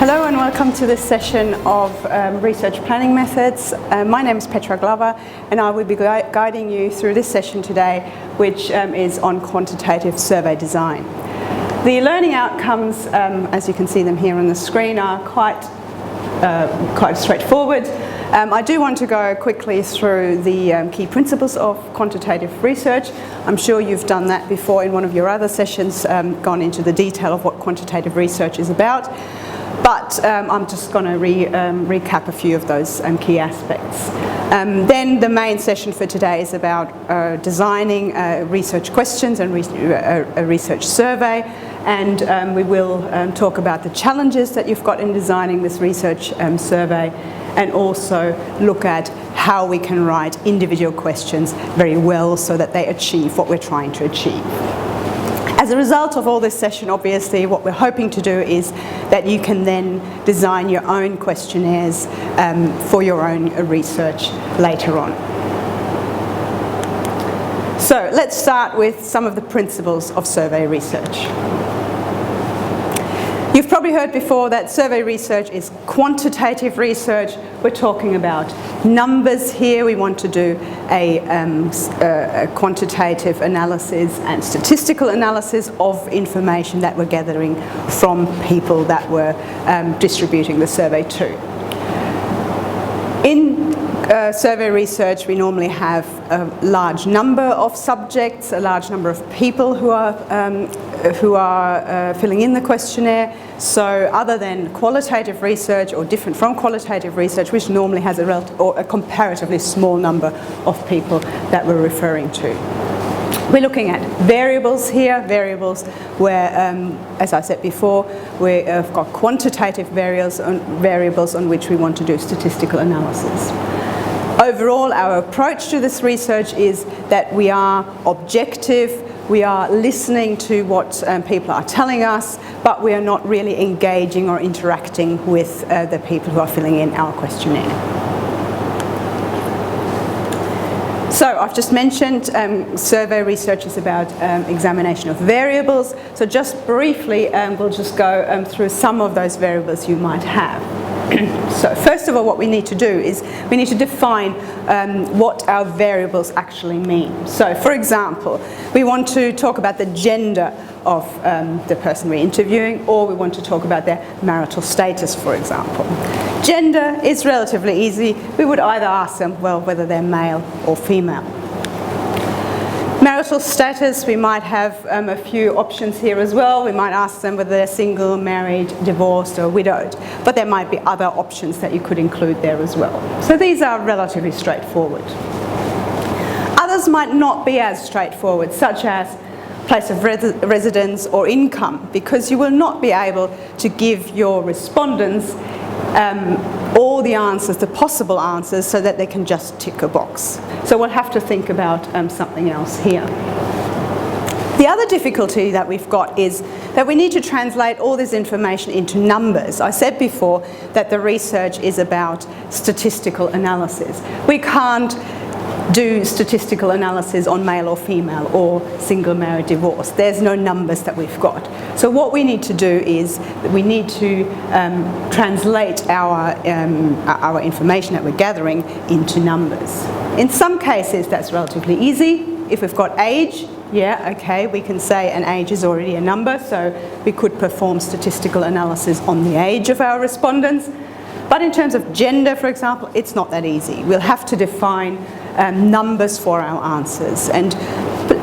Hello and welcome to this session of Research Planning Methods. My name is Petra and I will be guiding you through this session today, which is on quantitative survey design. The learning outcomes, as you can see them here on the screen, are quite straightforward. I do want to go quickly through the key principles of quantitative research. I'm sure you've done that before in one of your other sessions, gone into the detail of what quantitative research is about. But I'm just going to recap a few of those key aspects. Then the main session for today is about designing research questions and a research survey. And we will talk about the challenges that you've got in designing this research survey, and also look at how we can write individual questions very well so that they achieve what we're trying to achieve. As a result of all this session, obviously, what we're hoping to do is that you can then design your own questionnaires for your own research later on. So let's start with some of the principles of survey research. You've probably heard before that survey research is quantitative research. We're talking about numbers here. We want to do a quantitative analysis and statistical analysis of information that we're gathering from people that we're distributing the survey to. In survey research, we normally have a large number of subjects, a large number of people who are filling in the questionnaire. So other than qualitative research, or different from qualitative research, which normally has a comparatively small number of people that we're referring to. We're looking at variables here, variables where, as I said before, we've got quantitative variables on which we want to do statistical analysis. Overall, our approach to this research is that we are objective, we are listening to what people are telling us, but we are not really engaging or interacting with the people who are filling in our questionnaire. So I've just mentioned survey research is about examination of variables. So just briefly, we'll just go through some of those variables you might have. So first of all, what we need to do is we need to define what our variables actually mean. So for example, we want to talk about the gender of the person we're interviewing, or we want to talk about their marital status, for example. Gender is relatively easy. We would either ask them, well, whether they're male or female. Marital status, we might have a few options here as well. We might ask them whether they're single, married, divorced, or widowed. But there might be other options that you could include there as well. So these are relatively straightforward. Others might not be as straightforward, such as place of residence or income, because you will not be able to give your respondents all the answers, the possible answers, so that they can just tick a box. So we'll have to think about something else here. The other difficulty that we've got is that we need to translate all this information into numbers. I said before that the research is about statistical analysis. We can't do statistical analysis on male or female, or single, married, divorced. There's no numbers that we've got. So what we need to do is we need to translate our information that we're gathering into numbers. In some cases, that's relatively easy. If we've got age, yeah, okay, we can say an age is already a number, so we could perform statistical analysis on the age of our respondents. But in terms of gender, for example, it's not that easy. We'll have to define numbers for our answers. And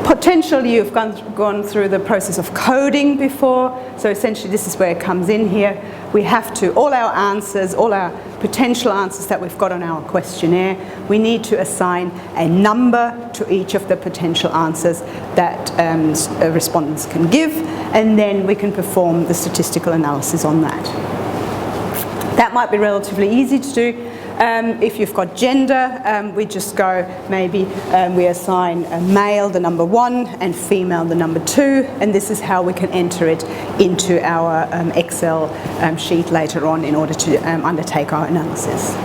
potentially you've gone through the process of coding before, so essentially this is where it comes in here. We have to, all our answers, all our potential answers that we've got on our questionnaire, we need to assign a number to each of the potential answers that respondents can give, and then we can perform the statistical analysis on that. That might be relatively easy to do. If you've got gender, we just go, maybe we assign a male the number 1 and female the number 2, and this is how we can enter it into our Excel sheet later on in order to undertake our analysis.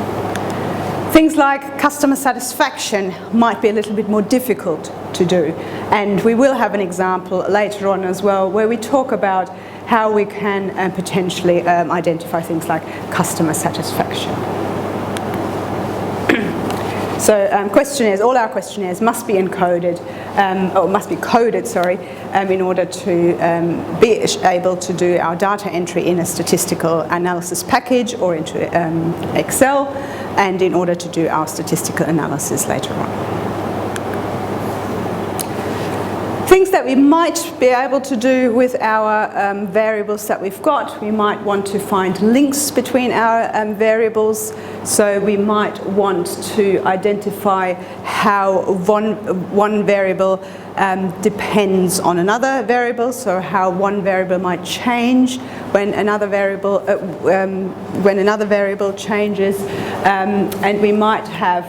Things like customer satisfaction might be a little bit more difficult to do, and we will have an example later on as well where we talk about how we can potentially identify things like customer satisfaction. So questionnaires, all our questionnaires must be encoded, or must be coded, sorry, in order to be able to do our data entry in a statistical analysis package or into Excel, and in order to do our statistical analysis later on. Things that we might be able to do with our variables that we've got, we might want to find links between our variables. So we might want to identify how one variable depends on another variable, so how one variable might change when another variable changes, and we might have,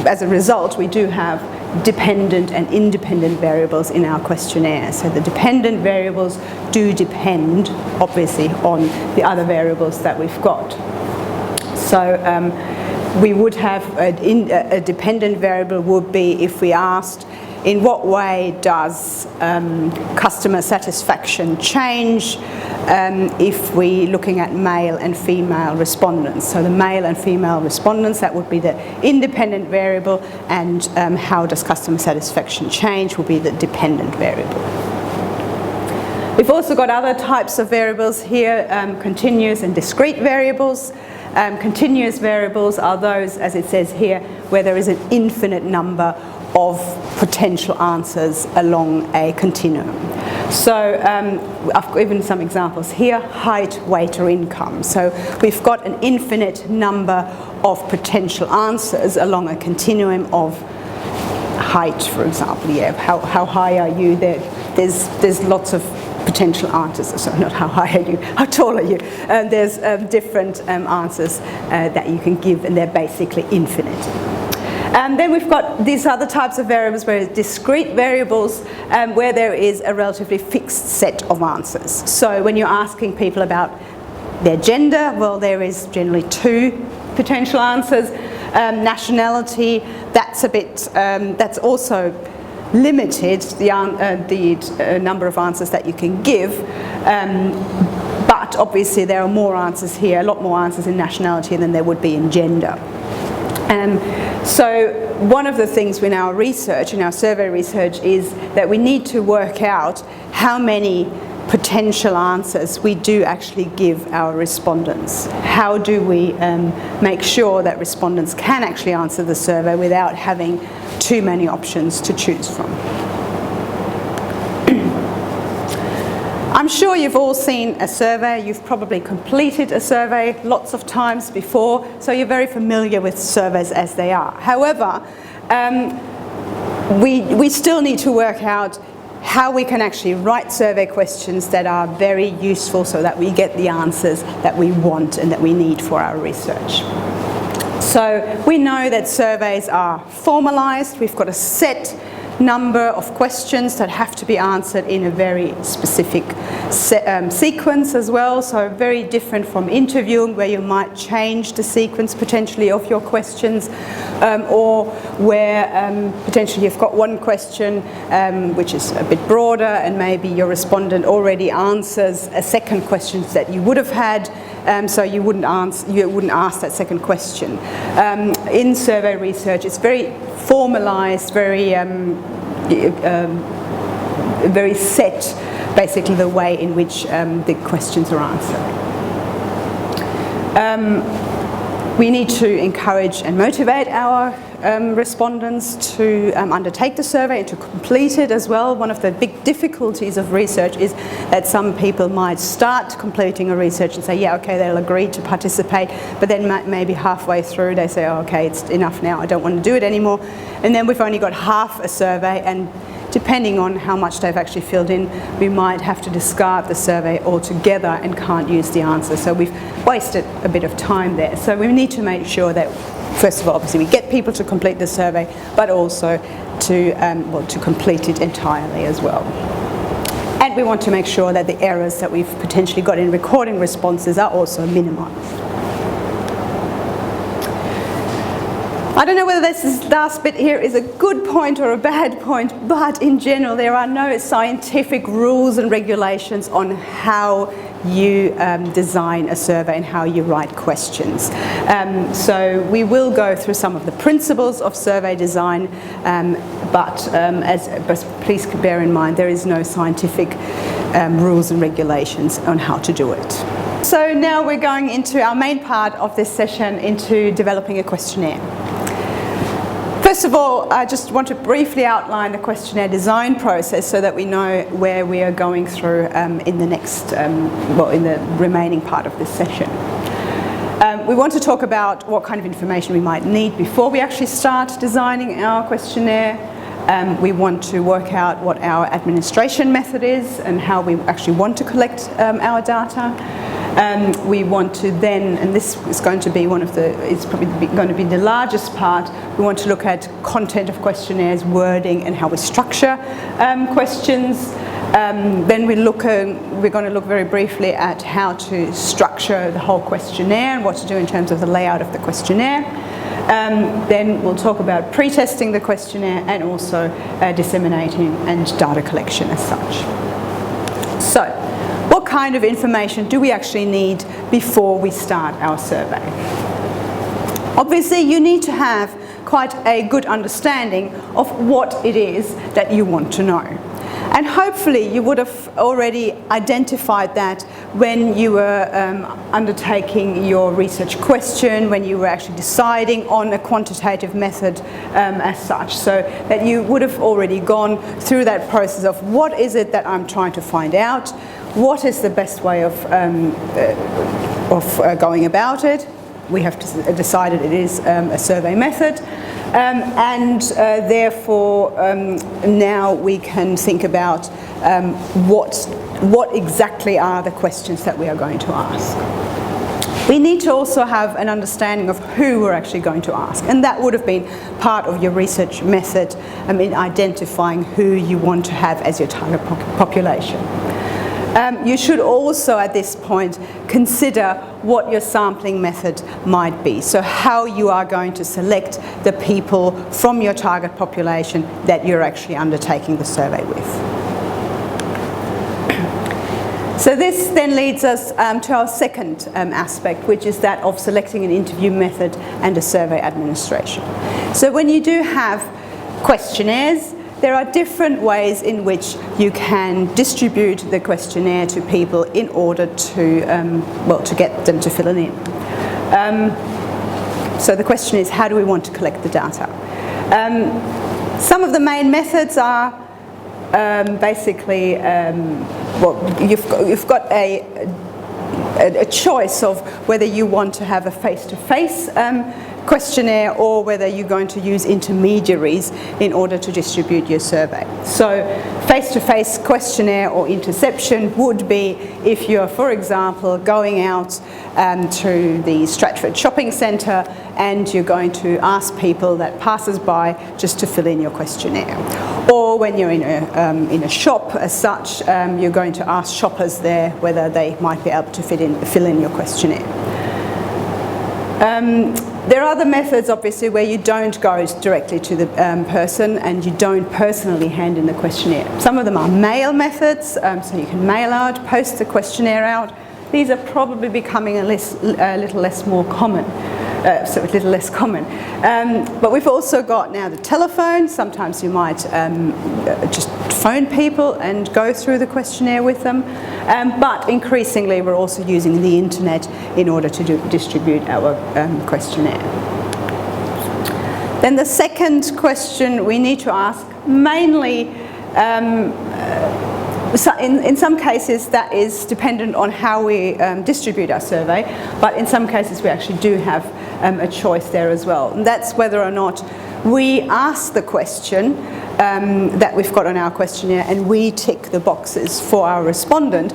as a result, we do have dependent and independent variables in our questionnaire. So the dependent variables do depend, obviously, on the other variables that we've got. So we would have a dependent variable would be if we asked, in what way does customer satisfaction change if we're looking at male and female respondents? So the male and female respondents, that would be the independent variable, and how does customer satisfaction change will be the dependent variable. We've also got other types of variables here, continuous and discrete variables. Continuous variables are those, as it says here, where there is an infinite number of potential answers along a continuum. So I've given some examples here: height, weight, or income. So we've got an infinite number of potential answers along a continuum of height, for example. Yeah, how high are you? There's lots of potential answers. So not how high are you, how tall are you? There's different answers that you can give, and they're basically infinite. Then we've got these other types of variables, where it's discrete variables, where there is a relatively fixed set of answers. So when you're asking people about their gender, well, there is generally 2 potential answers. Nationality, that's a bit, that's also limited, the number of answers that you can give. But obviously there are more answers here, a lot more answers in nationality than there would be in gender. So one of the things in our research, in our survey research, is that we need to work out how many potential answers we do actually give our respondents. How do we make sure that respondents can actually answer the survey without having too many options to choose from? I'm sure you've all seen a survey. You've probably completed a survey lots of times before, so you're very familiar with surveys as they are. However, we still need to work out how we can actually write survey questions that are very useful, so that we get the answers that we want and that we need for our research. So we know that surveys are formalized. We've got a set number of questions that have to be answered in a very specific sequence as well. So very different from interviewing, where you might change the sequence potentially of your questions, or where potentially you've got one question which is a bit broader, and maybe your respondent already answers a second question that you would have had, so you wouldn't ask that second question. In survey research, it's very formalized, very set, basically, the way in which the questions are answered. We need to encourage and motivate our respondents to undertake the survey and to complete it as well. One of the big difficulties of research is that some people might start completing a research and say, yeah, okay, they'll agree to participate, but then maybe halfway through they say, oh, okay, it's enough now, I don't want to do it anymore. And then we've only got half a survey, and depending on how much they've actually filled in, we might have to discard the survey altogether and can't use the answer. So we've wasted a bit of time there. So we need to make sure that, first of all, obviously, we get people to complete the survey, but also to complete it entirely as well. And we want to make sure that the errors that we've potentially got in recording responses are also minimized. I don't know whether this last bit here is a good point or a bad point, but in general there are no scientific rules and regulations on how you design a survey and how you write questions. So we will go through some of the principles of survey design, but please bear in mind there is no scientific rules and regulations on how to do it. So now we're going into our main part of this session, into developing a questionnaire. First of all, I just want to briefly outline the questionnaire design process so that we know where we are going through in the next, in the remaining part of this session. We want to talk about what kind of information we might need before we actually start designing our questionnaire. We want to work out what our administration method is and how we actually want to collect our data. We want to then, and this is going to be it's probably going to be the largest part, we want to look at content of questionnaires, wording, and how we structure questions. Then we're going to look very briefly at how to structure the whole questionnaire and what to do in terms of the layout of the questionnaire. Then we'll talk about pre-testing the questionnaire and also disseminating and data collection as such. So, what kind of information do we actually need before we start our survey? Obviously, you need to have quite a good understanding of what it is that you want to know. And hopefully you would have already identified that when you were undertaking your research question, when you were actually deciding on a quantitative method as such, so that you would have already gone through that process of what is it that I'm trying to find out, what is the best way of going about it. We have decided it is a survey method. Therefore, now we can think about what exactly are the questions that we are going to ask. We need to also have an understanding of who we're actually going to ask, and that would have been part of your research method in identifying who you want to have as your target population. You should also at this point consider what your sampling method might be. So how you are going to select the people from your target population that you're actually undertaking the survey with. So this then leads us to our second aspect, which is that of selecting an interview method and a survey administration. So when you do have questionnaires, there are different ways in which you can distribute the questionnaire to people in order to, to get them to fill it in. So the question is, how do we want to collect the data? Some of the main methods are basically, you've got a choice of whether you want to have a face-to-face questionnaire or whether you're going to use intermediaries in order to distribute your survey. So face-to-face questionnaire or interception would be if you're, for example, going out to the Stratford shopping centre and you're going to ask people that passes by just to fill in your questionnaire. Or when you're in a shop as such, you're going to ask shoppers there whether they might be able to fill in your questionnaire. There are other methods, obviously, where you don't go directly to the person and you don't personally hand in the questionnaire. Some of them are mail methods, so you can mail out, post the questionnaire out. These are probably becoming a little less common. But we've also got now the telephone. Sometimes you might just phone people and go through the questionnaire with them. But increasingly we're also using the internet in order to distribute our questionnaire. Then the second question we need to ask, mainly in some cases that is dependent on how we distribute our survey, but in some cases we actually do have a choice there as well. And that's whether or not we ask the question that we've got on our questionnaire and we tick the boxes for our respondent,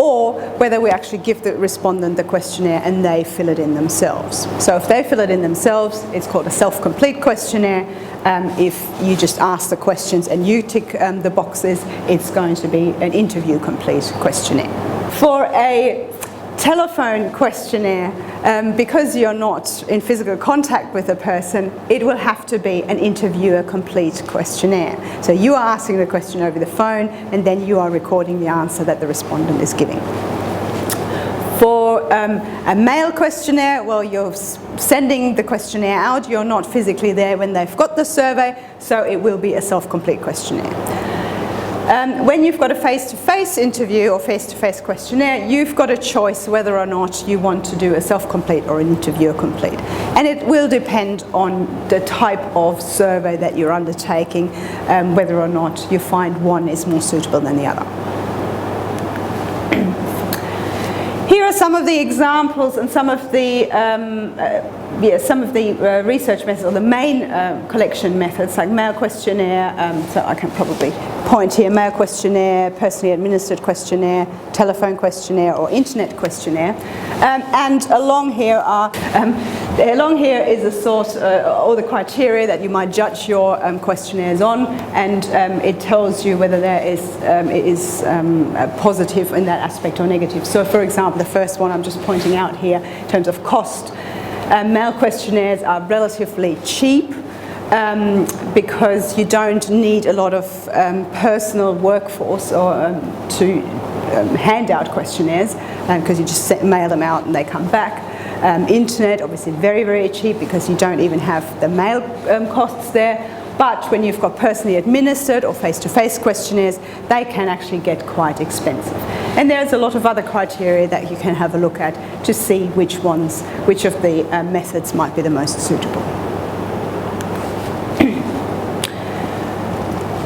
or whether we actually give the respondent the questionnaire and they fill it in themselves. So if they fill it in themselves, it's called a self-complete questionnaire. If you just ask the questions and you tick the boxes, it's going to be an interview complete questionnaire. For a telephone questionnaire, because you're not in physical contact with a person, it will have to be an interviewer complete questionnaire. So you are asking the question over the phone, and then you are recording the answer that the respondent is giving. For a mail questionnaire, well, you're sending the questionnaire out, you're not physically there when they've got the survey, so it will be a self-complete questionnaire. When you've got a face-to-face interview or face-to-face questionnaire, you've got a choice whether or not you want to do a self-complete or an interviewer complete. And it will depend on the type of survey that you're undertaking, whether or not you find one is more suitable than the other. Here are some of the examples and some of the research methods, or the main collection methods, like mail questionnaire. So I can probably point here: mail questionnaire, personally administered questionnaire, telephone questionnaire, or internet questionnaire. And along here is a sort all the criteria that you might judge your questionnaires on, and it tells you whether there is it is positive in that aspect or negative. So, for example, the first one I'm just pointing out here in terms of cost. Mail questionnaires are relatively cheap because you don't need a lot of personal workforce or to hand out questionnaires, because you just mail them out and they come back. Internet, obviously very, very cheap because you don't even have the mail costs there. But when you've got personally administered or face-to-face questionnaires, they can actually get quite expensive. And there's a lot of other criteria that you can have a look at to see which of the methods might be the most suitable.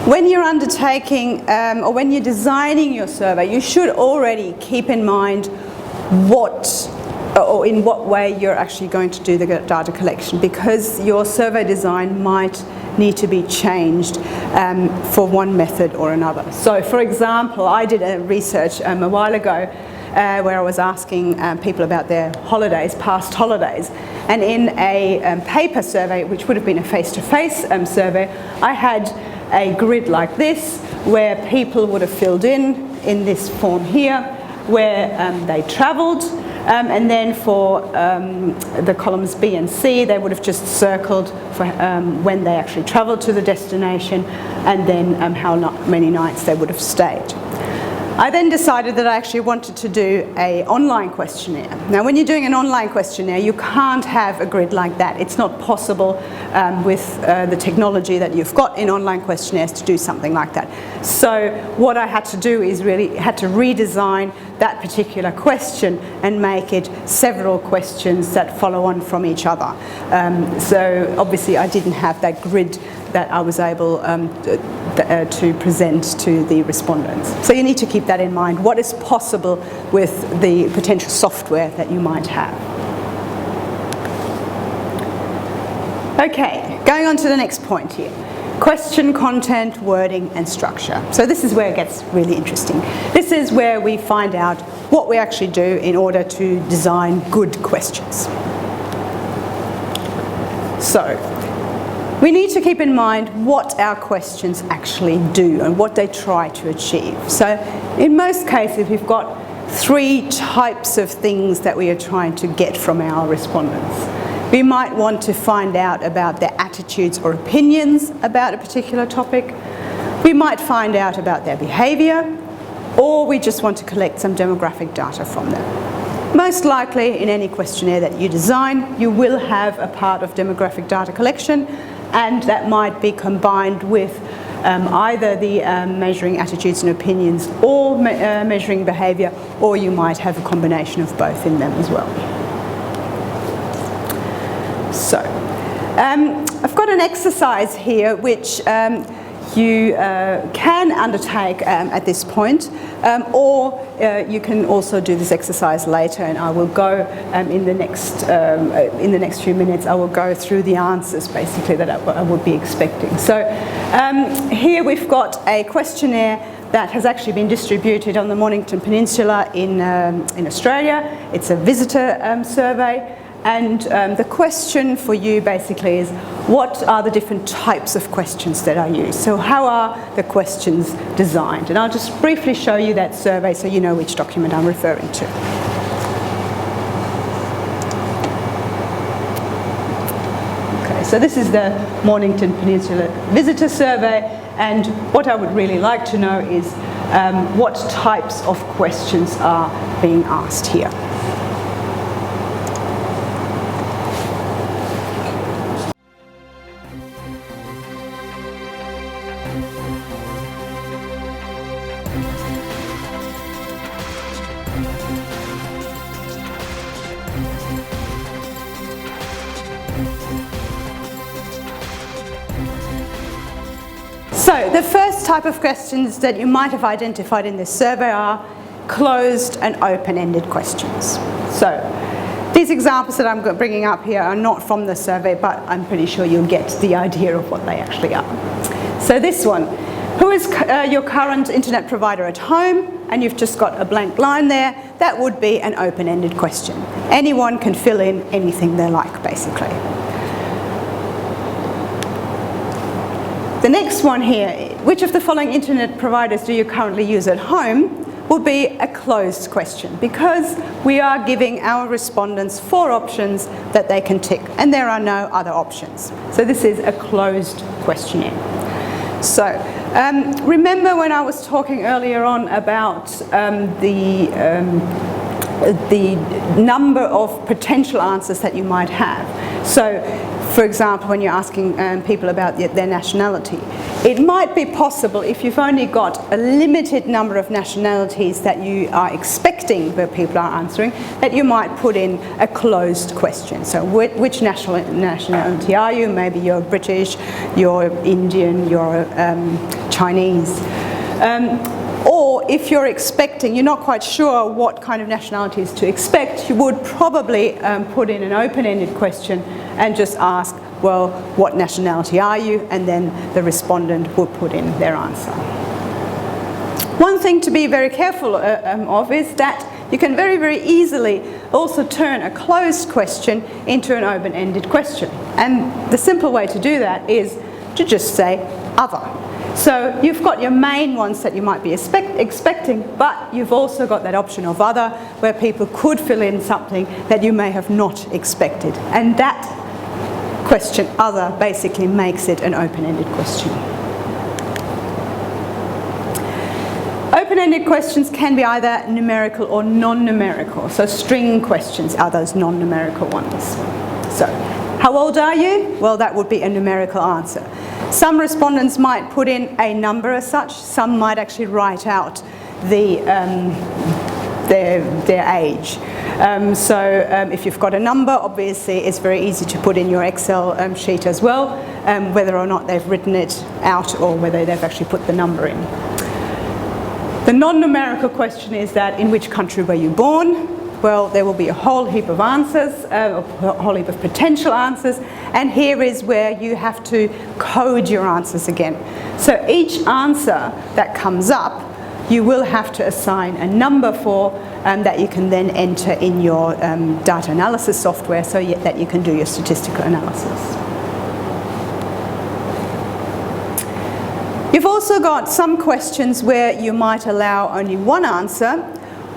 When you're undertaking or when you're designing your survey, you should already keep in mind in what way you're actually going to do the data collection, because your survey design might need to be changed for one method or another. So, for example, I did a research a while ago where I was asking people about their holidays, past holidays, and in a paper survey, which would have been a face-to-face survey, I had a grid like this where people would have filled in this form here where they travelled. And then for the columns B and C, they would have just circled for when they actually travelled to the destination, and then how many nights they would have stayed. I then decided that I actually wanted to do an online questionnaire. Now, when you're doing an online questionnaire, you can't have a grid like that. It's not possible with the technology that you've got in online questionnaires to do something like that. So what I had to do is really had to redesign that particular question and make it several questions that follow on from each other. So obviously I didn't have that grid that I was able to present to the respondents. So you need to keep that in mind, what is possible with the potential software that you might have. Okay, going on to the next point here. Question, content, wording, and structure. So this is where it gets really interesting. This is where we find out what we actually do in order to design good questions. So, we need to keep in mind what our questions actually do and what they try to achieve. So in most cases, we've got three types of things that we are trying to get from our respondents. We might want to find out about their attitudes or opinions about a particular topic. We might find out about their behaviour, or we just want to collect some demographic data from them. Most likely, in any questionnaire that you design, you will have a part of demographic data collection, and that might be combined with either the measuring attitudes and opinions or measuring behaviour, or you might have a combination of both in them as well. So, I've got an exercise here which you can undertake at this point, or you can also do this exercise later, and I will go in the next few minutes. I will go through the answers basically that I would be expecting. So here we've got a questionnaire that has actually been distributed on the Mornington Peninsula in Australia. It's a visitor survey. And the question for you basically is, what are the different types of questions that are used? So how are the questions designed? And I'll just briefly show you that survey so you know which document I'm referring to. So this is the Mornington Peninsula Visitor Survey, and what I would really like to know is what types of questions are being asked here. So the first type of questions that you might have identified in this survey are closed and open-ended questions. So these examples that I'm bringing up here are not from the survey, but I'm pretty sure you'll get the idea of what they actually are. So this one, who is your current internet provider at home? And you've just got a blank line there. That would be an open-ended question. Anyone can fill in anything they like, basically. The next one here, which of the following internet providers do you currently use at home, will be a closed question, because we are giving our respondents 4 options that they can tick, and there are no other options. So this is a closed questionnaire. So remember when I was talking earlier on about the number of potential answers that you might have. So for example, when you're asking people about their nationality, it might be possible, if you've only got a limited number of nationalities that you are expecting where people are answering, that you might put in a closed question. So which nationality are you? Maybe you're British, you're Indian, you're Chinese. Or if you're expecting, you're not quite sure what kind of nationalities to expect, you would probably put in an open-ended question and just ask, well, what nationality are you? And then the respondent will put in their answer. One thing to be very careful of is that you can very, very easily also turn a closed question into an open-ended question. And the simple way to do that is to just say other. So you've got your main ones that you might be expecting, but you've also got that option of other, where people could fill in something that you may have not expected. And that question, other, basically makes it an open-ended question. Open-ended questions can be either numerical or non-numerical. So string questions are those non-numerical ones. So, how old are you? Well, that would be a numerical answer. Some respondents might put in a number as such. Some might actually write out their age. If you've got a number, obviously it's very easy to put in your Excel sheet as well, whether or not they've written it out or whether they've actually put the number in. The non-numerical question is that, in which country were you born? Well, there will be a whole heap of answers, a whole heap of potential answers, and here is where you have to code your answers again. So each answer that comes up, you will have to assign a number for that you can then enter in your data analysis software so that you can do your statistical analysis. You've also got some questions where you might allow only one answer,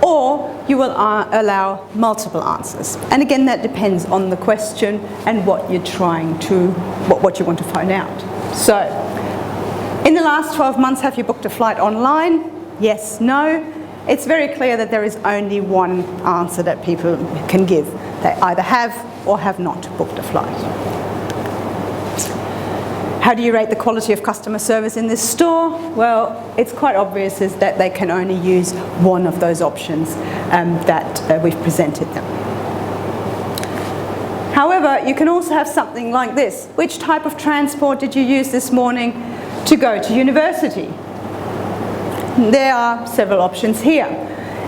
or you will allow multiple answers. And again, that depends on the question and what you're trying to, what you want to find out. So, in the last 12 months, have you booked a flight online? Yes, no. It's very clear that there is only one answer that people can give. They either have or have not booked a flight. How do you rate the quality of customer service in this store? Well, it's quite obvious is that they can only use one of those options that we've presented them. However, you can also have something like this. Which type of transport did you use this morning to go to university? There are several options here.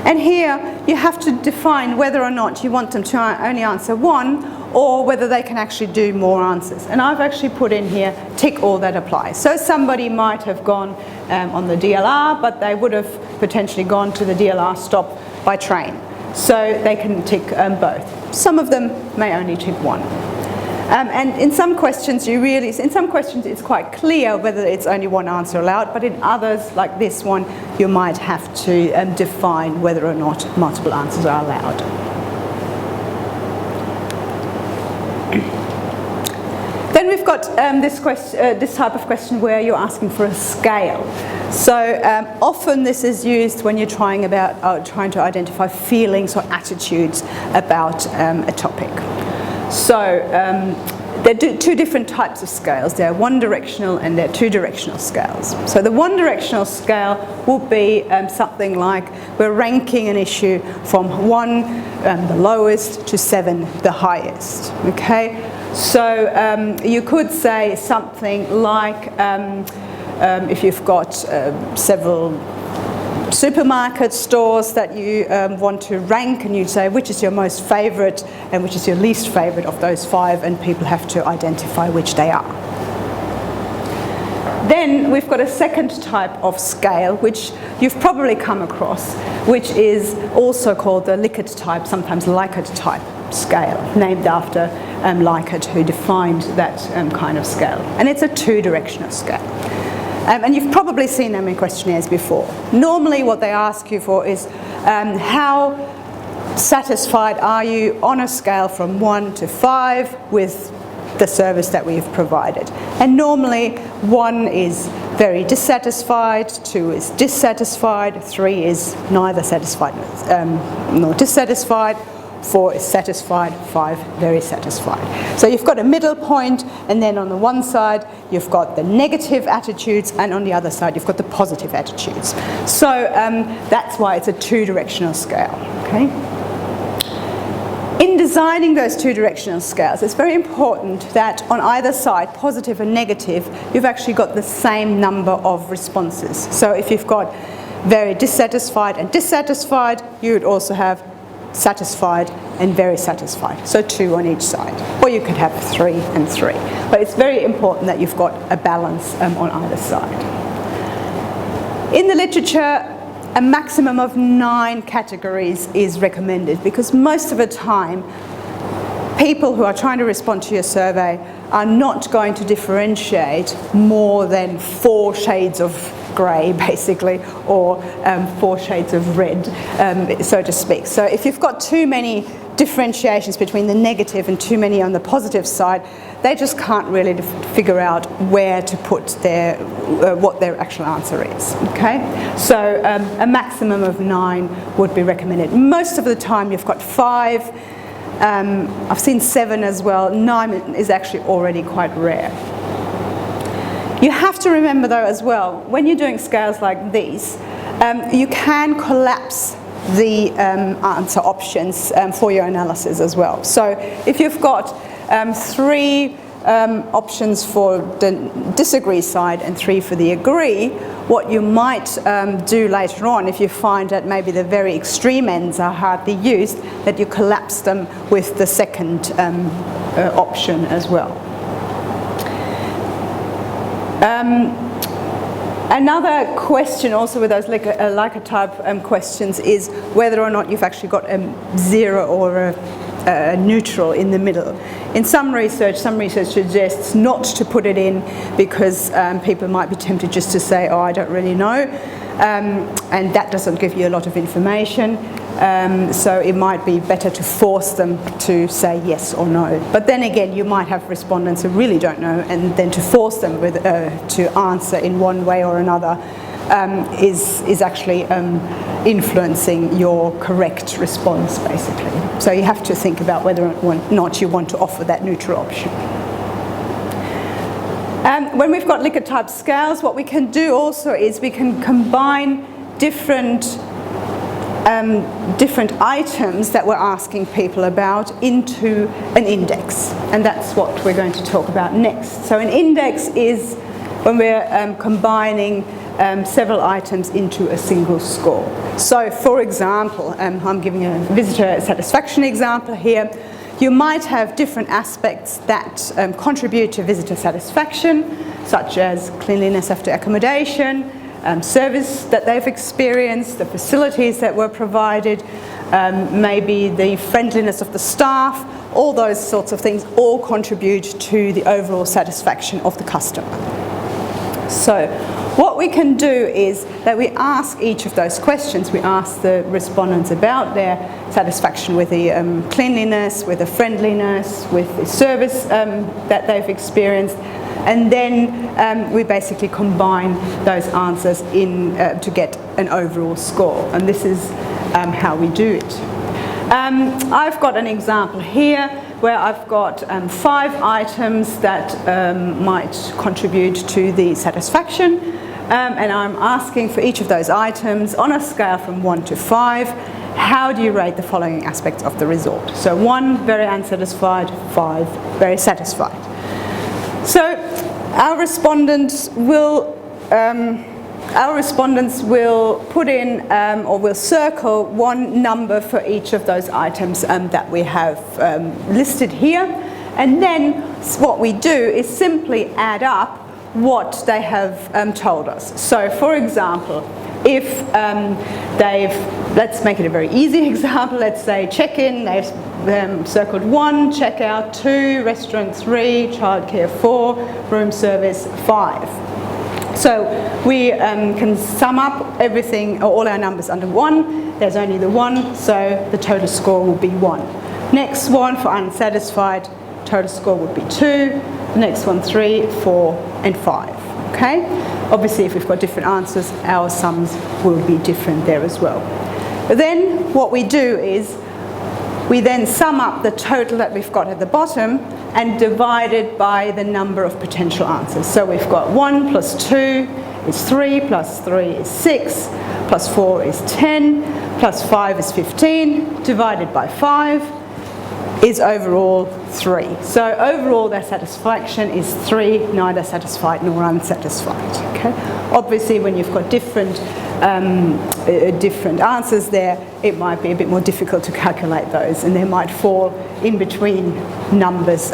And here you have to define whether or not you want them to only answer one, or whether they can actually do more answers. And I've actually put in here, tick all that applies. So somebody might have gone on the DLR, but they would have potentially gone to the DLR stop by train. So they can tick both. Some of them may only tick one. And in some questions it's quite clear whether it's only one answer allowed, but in others, like this one, you might have to define whether or not multiple answers are allowed. Then Then we've got this type of question where you're asking for a scale. So often this is used when you're trying to identify feelings or attitudes about a topic. So there are two different types of scales. There are one-directional and there are two-directional scales. So the one-directional scale will be something like we're ranking an issue from 1, the lowest, to 7, the highest. Okay? So you could say something like if you've got several supermarket stores that you want to rank, and you'd say which is your most favourite and which is your least favourite of those 5, and people have to identify which they are. Then we've got a second type of scale which you've probably come across, which is also called the Likert type, sometimes Likert type scale, named after Likert, who defined that kind of scale. And it's a two-directional scale. And you've probably seen them in questionnaires before. Normally what they ask you for is how satisfied are you on a scale from 1 to 5 with the service that we've provided. And normally 1 is very dissatisfied, 2 is dissatisfied, 3 is neither satisfied nor dissatisfied, 4 is satisfied, 5 very satisfied. So you've got a middle point, and then on the one side you've got the negative attitudes, and on the other side you've got the positive attitudes. So that's why it's a two-directional scale. Okay? In designing those two-directional scales, it's very important that on either side, positive and negative, you've actually got the same number of responses. So if you've got very dissatisfied and dissatisfied, you would also have satisfied and very satisfied. So 2 on each side. Or you could have 3 and 3. But it's very important that you've got a balance on either side. In the literature, a maximum of 9 categories is recommended, because most of the time people who are trying to respond to your survey are not going to differentiate more than 4 shades of grey, basically, or 4 shades of red, so to speak. So if you've got too many differentiations between the negative and too many on the positive side, they just can't really figure out where to put their what their actual answer is. Okay, so a maximum of 9 would be recommended. Most of the time you've got 5. I've seen 7 as well. 9 is actually already quite rare. You have to remember though as well, when you're doing scales like these, you can collapse the answer options for your analysis as well. So if you've got 3 options for the disagree side and 3 for the agree, what you might do later on, if you find that maybe the very extreme ends are hardly used, that you collapse them with the second option as well. Another question also with those Likert type questions is whether or not you've actually got a 0 or a neutral in the middle. In some research suggests not to put it in because people might be tempted just to say, oh, I don't really know, and that doesn't give you a lot of information. So it might be better to force them to say yes or no. But then again, you might have respondents who really don't know, and then to force them to answer in one way or another is actually influencing your correct response, basically. So you have to think about whether or not you want to offer that neutral option. When we've got Likert type scales, what we can do also is we can combine different items that we're asking people about into an index, and that's what we're going to talk about next. So an index is when we're combining several items into a single score. So for example, I'm giving a visitor satisfaction example here. You might have different aspects that contribute to visitor satisfaction, such as cleanliness after accommodation, service that they've experienced, the facilities that were provided, maybe the friendliness of the staff. All those sorts of things all contribute to the overall satisfaction of the customer. So what we can do is that we ask each of those questions. We ask the respondents about their satisfaction with the cleanliness, with the friendliness, with the service that they've experienced, and then we basically combine those answers to get an overall score. And this is how we do it. I've got an example here where I've got 5 items that might contribute to the satisfaction, and I'm asking for each of those items on a scale from 1 to 5, how do you rate the following aspects of the result? So 1, very unsatisfied, 5, very satisfied. So our respondents will put in or will circle one number for each of those items that we have listed here, and then what we do is simply add up what they have told us. So for example, if let's make it a very easy example, let's say check-in, they've circled 1, check-out 2, restaurant 3, childcare 4, room service 5. So we can sum up everything, all our numbers under 1. There's only the 1, so the total score will be 1. Next one for unsatisfied, total score would be 2. The next one 3, 4, and 5. Okay? Obviously, if we've got different answers, our sums will be different there as well. But then what we do is we then sum up the total that we've got at the bottom and divide it by the number of potential answers. So we've got 1 plus 2 is 3, plus 3 is 6, plus 4 is 10, plus 5 is 15, divided by 5 is overall 3. So overall their satisfaction is 3, neither satisfied nor unsatisfied. Okay? Obviously when you've got different answers there, it might be a bit more difficult to calculate those, and they might fall in between numbers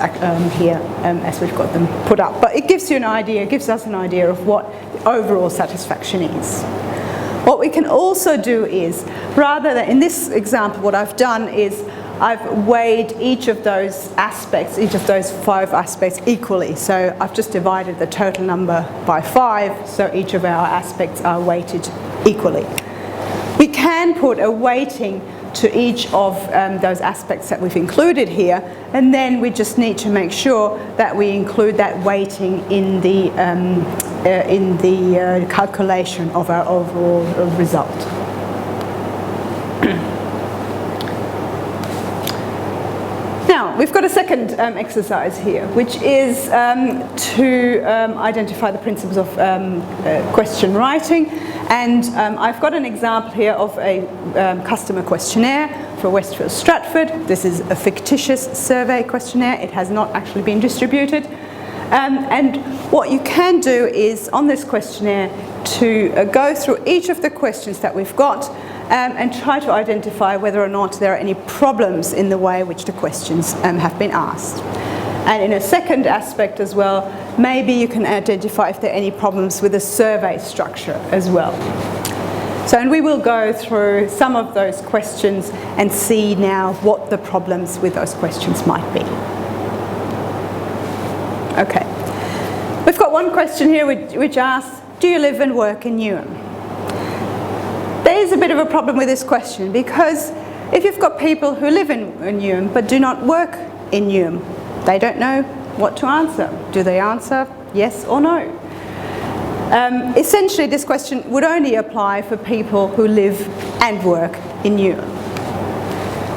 here as we've got them put up. But it gives you an idea, gives us an idea of what the overall satisfaction is. What we can also do is, rather than in this example, what I've done is I've weighed each of those aspects, each of those 5 aspects equally. So I've just divided the total number by 5, so each of our aspects are weighted equally. We can put a weighting to each of those aspects that we've included here, and then we just need to make sure that we include that weighting in the calculation of our overall result. Now, we've got a second exercise here, which is to identify the principles of question writing. And I've got an example here of a customer questionnaire for Westfield Stratford. This is a fictitious survey questionnaire. It has not actually been distributed. And what you can do is, on this questionnaire, to go through each of the questions that we've got and try to identify whether or not there are any problems in the way in which the questions have been asked. And in a second aspect as well, maybe you can identify if there are any problems with the survey structure as well. So, and we will go through some of those questions and see now what the problems with those questions might be. Okay. We've got one question here which asks, do you live and work in Newham? There is a bit of a problem with this question, because if you've got people who live in Newham but do not work in Newham, they don't know what to answer. Do they answer yes or no? Essentially, this question would only apply for people who live and work in Newham.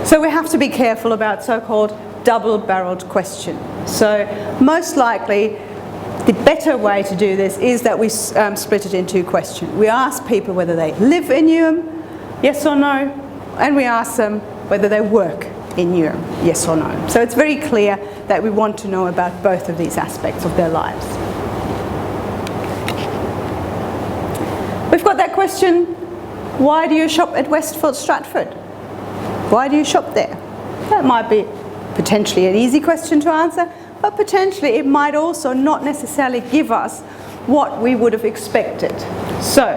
So we have to be careful about so-called double-barreled question. So most likely, the better way to do this is that we split it in 2 questions. We ask people whether they live in Newham, yes or no, and we ask them whether they work in Newham, yes or no. So it's very clear that we want to know about both of these aspects of their lives. We've got that question, why do you shop at Westfield Stratford? Why do you shop there? That might be potentially an easy question to answer, but potentially it might also not necessarily give us what we would have expected. So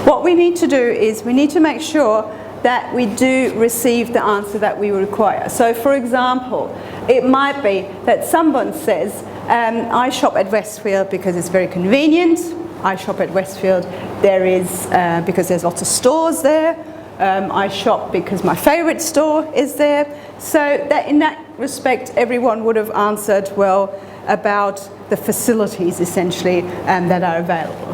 what we need to do is we need to make sure that we do receive the answer that we require. So for example, it might be that someone says, I shop at Westfield because it's very convenient, I shop at Westfield, there is, because there's lots of stores there. I shop because my favourite store is there. So that in that respect, everyone would have answered well about the facilities essentially that are available.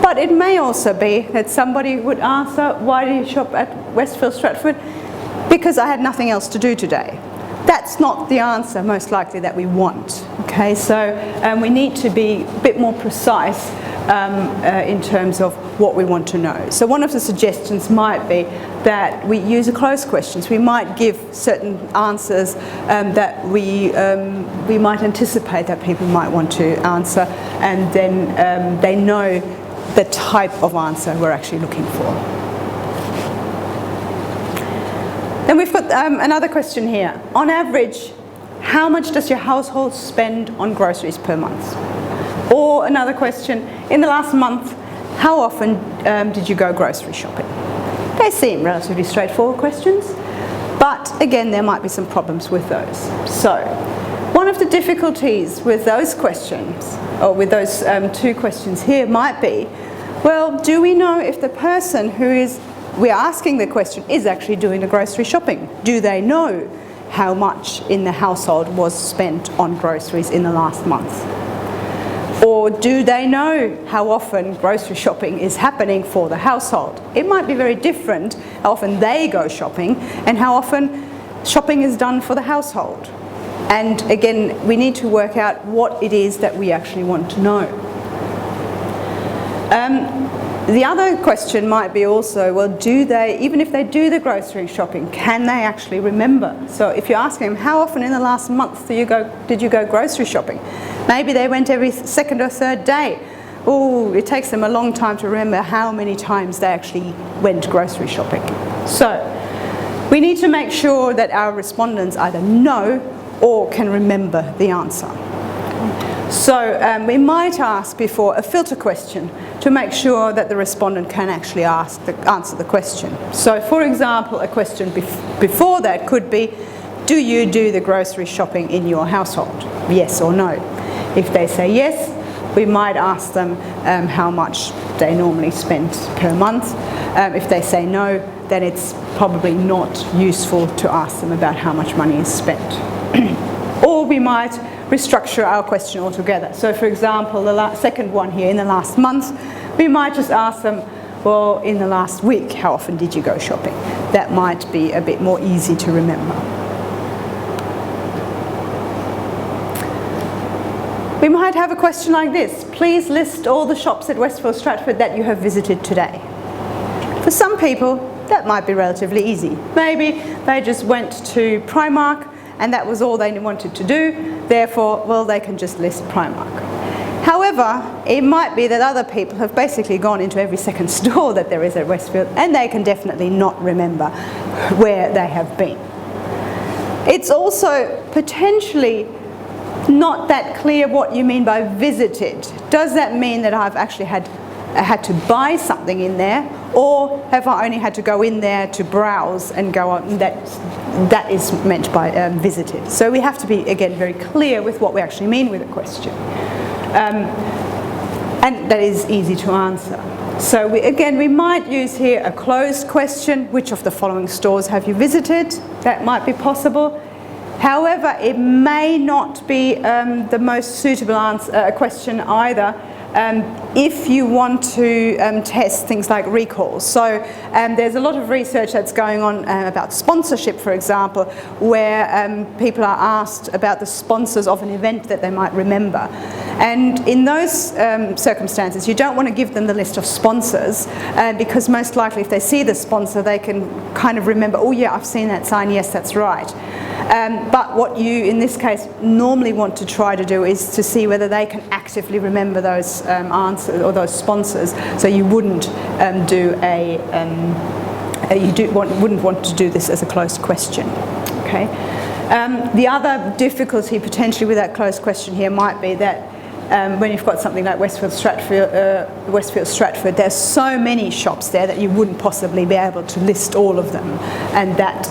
But it may also be that somebody would answer, why do you shop at Westfield Stratford? Because I had nothing else to do today. That's not the answer most likely that we want. Okay, so we need to be a bit more precise in terms of what we want to know. So one of the suggestions might be that we use a closed questions. We might give certain answers that we might anticipate that people might want to answer, and then they know the type of answer we're actually looking for. Then we've got another question here. On average, how much does your household spend on groceries per month? Or another question, in the last month, how often did you go grocery shopping? They seem relatively straightforward questions, but again, there might be some problems with those. So, one of the difficulties with those questions, or with those two questions here, might be, well, do we know if the person we're asking the question is actually doing the grocery shopping? Do they know how much in the household was spent on groceries in the last month? Or do they know how often grocery shopping is happening for the household? It might be very different how often they go shopping and how often shopping is done for the household. And again, we need to work out what it is that we actually want to know. The other question might be also, well, even if they do the grocery shopping, can they actually remember? So if you're asking them, how often in the last month did you go grocery shopping? Maybe they went every second or third day. Oh, it takes them a long time to remember how many times they actually went grocery shopping. So we need to make sure that our respondents either know or can remember the answer. So we might ask before a filter question to make sure that the respondent can actually answer the question. So for example, a question before that could be, do you do the grocery shopping in your household? Yes or no? If they say yes, we might ask them how much they normally spend per month. If they say no, then it's probably not useful to ask them about how much money is spent. Or we might restructure our question altogether. So for example, the second one here, in the last month, we might just ask them, well, in the last week, how often did you go shopping? That might be a bit more easy to remember. We might have a question like this. Please list all the shops at Westfield Stratford that you have visited today. For some people, that might be relatively easy. Maybe they just went to Primark and that was all they wanted to do. Therefore, well, they can just list Primark. However, it might be that other people have basically gone into every second store that there is at Westfield and they can definitely not remember where they have been. It's also potentially not that clear what you mean by visited. Does that mean that I've actually had to buy something in there, or have I only had to go in there to browse and go on? That is meant by visited. So we have to be, again, very clear with what we actually mean with a question. And that is easy to answer. So we might use here a closed question. Which of the following stores have you visited? That might be possible. However, it may not be the most suitable question either if you want to test things like recalls. So there's a lot of research that's going on about sponsorship, for example, where people are asked about the sponsors of an event that they might remember. And in those circumstances, you don't want to give them the list of sponsors because most likely if they see the sponsor, they can kind of remember, oh yeah, I've seen that sign, yes, that's right. But what you, in this case, normally want to try to do is to see whether they can actively remember those answers or those sponsors. So you wouldn't wouldn't want to do this as a closed question. Okay. The other difficulty potentially with that closed question here might be that when you've got something like Westfield Stratford, there's so many shops there that you wouldn't possibly be able to list all of them, and that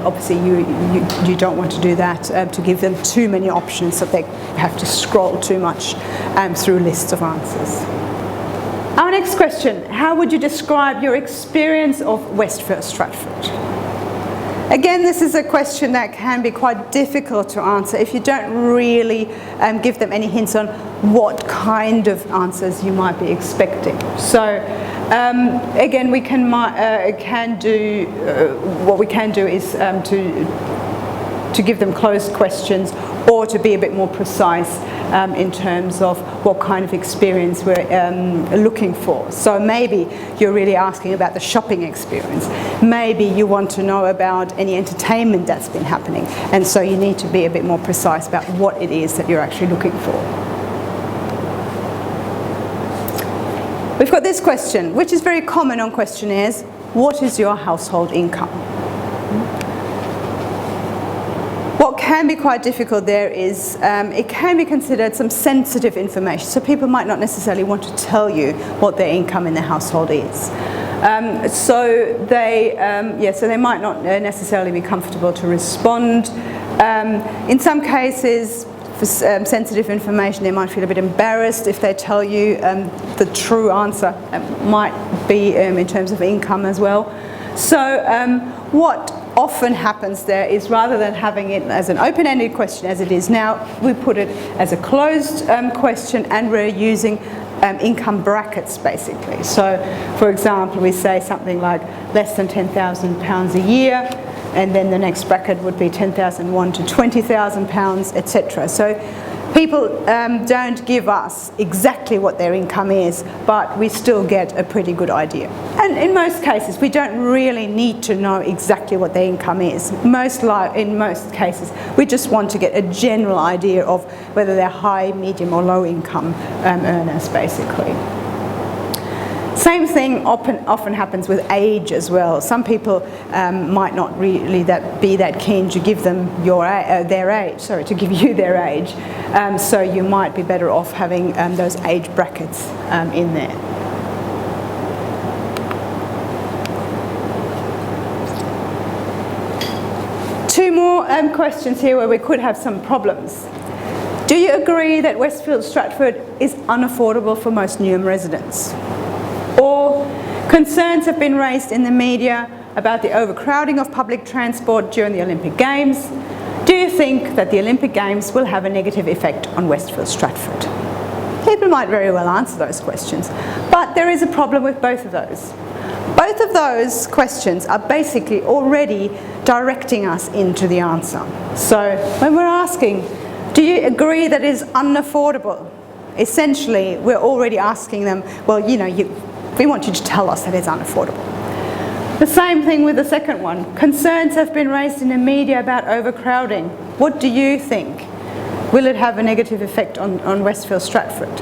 obviously you don't want to do that to give them too many options so they have to scroll too much through lists of answers. Our next question, how would you describe your experience of Westfield Stratford? Again, this is a question that can be quite difficult to answer if you don't really give them any hints on what kind of answers you might be expecting. So again, we what we can do is to give them closed questions, or to be a bit more precise in terms of what kind of experience we're looking for. So maybe you're really asking about the shopping experience. Maybe you want to know about any entertainment that's been happening, and so you need to be a bit more precise about what it is that you're actually looking for. We've got this question, which is very common on questionnaires. What is your household income? What can be quite difficult there is it can be considered some sensitive information, so people might not necessarily want to tell you what their income in their household is. So they might not necessarily be comfortable to respond. In some cases, for sensitive information, they might feel a bit embarrassed if they tell you the true answer. Might be in terms of income as well. So what often happens there is, rather than having it as an open-ended question as it is now, we put it as a closed question, and we're using income brackets basically. So for example, we say something like less than £10,000 a year, and then the next bracket would be £10,001 to £20,000, etc. So people don't give us exactly what their income is, but we still get a pretty good idea. And in most cases, we don't really need to know exactly what their income is. In most cases, we just want to get a general idea of whether they're high, medium or low income earners, basically. Same thing often happens with age as well. Some people might not really be that keen to give them their age. To give you their age. So you might be better off having those age brackets in there. Two more questions here where we could have some problems. Do you agree that Westfield Stratford is unaffordable for most Newham residents? Or concerns have been raised in the media about the overcrowding of public transport during the Olympic Games. Do you think that the Olympic Games will have a negative effect on Westfield Stratford? People might very well answer those questions, but there is a problem with both of those. Both of those questions are basically already directing us into the answer. So when we're asking, do you agree that it is unaffordable? Essentially, we're already asking them, well, we want you to tell us that it's unaffordable. The same thing with the second one. Concerns have been raised in the media about overcrowding. What do you think? Will it have a negative effect on Westfield Stratford?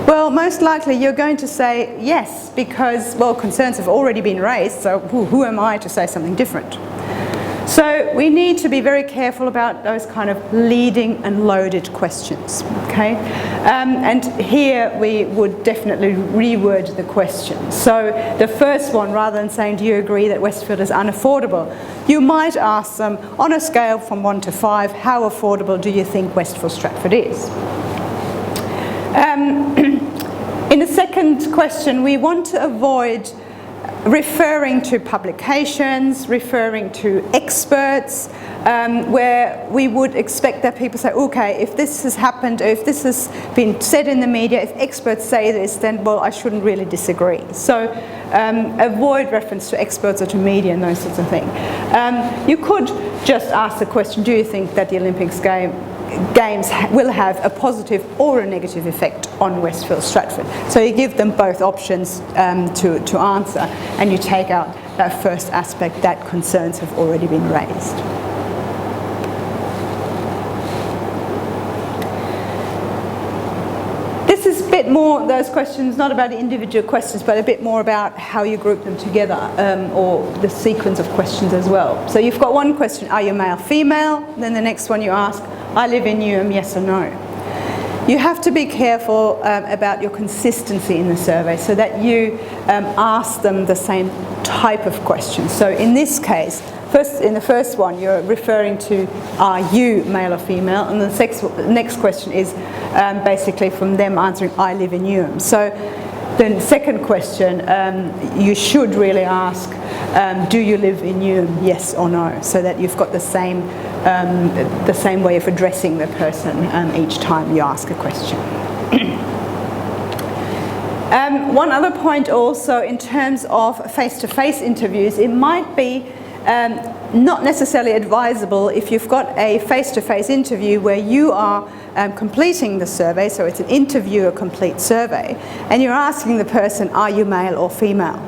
Well, most likely you're going to say yes, because, well, concerns have already been raised, so who am I to say something different? So we need to be very careful about those kind of leading and loaded questions, okay? And here we would definitely reword the question. So the first one, rather than saying, do you agree that Westfield is unaffordable, you might ask them, on a scale from 1 to 5, how affordable do you think Westfield Stratford is? In the second question, we want to avoid referring to publications, referring to experts, where we would expect that people say, okay, if this has happened, or if this has been said in the media, if experts say this, then, well, I shouldn't really disagree. So avoid reference to experts or to media and those sorts of things. You could just ask the question, do you think that the Olympics Games will have a positive or a negative effect on Westfield Stratford? So you give them both options to answer, and you take out that first aspect, that concerns have already been raised. This is a bit more, those questions, not about the individual questions, but a bit more about how you group them together, or the sequence of questions as well. So you've got one question, are you male, female? Then the next one you ask, I live in Newham, yes or no? You have to be careful about your consistency in the survey, so that you ask them the same type of question. So in this case, in the first one, you're referring to, are you male or female? And the next question is basically from them answering, I live in Newham. So The second question, you should really ask, do you live in Newham, yes or no, so that you've got the same way of addressing the person each time you ask a question. One other point also in terms of face-to-face interviews, it might be not necessarily advisable if you've got a face-to-face interview where you are completing the survey, so it's an interview, a complete survey, and you're asking the person, are you male or female?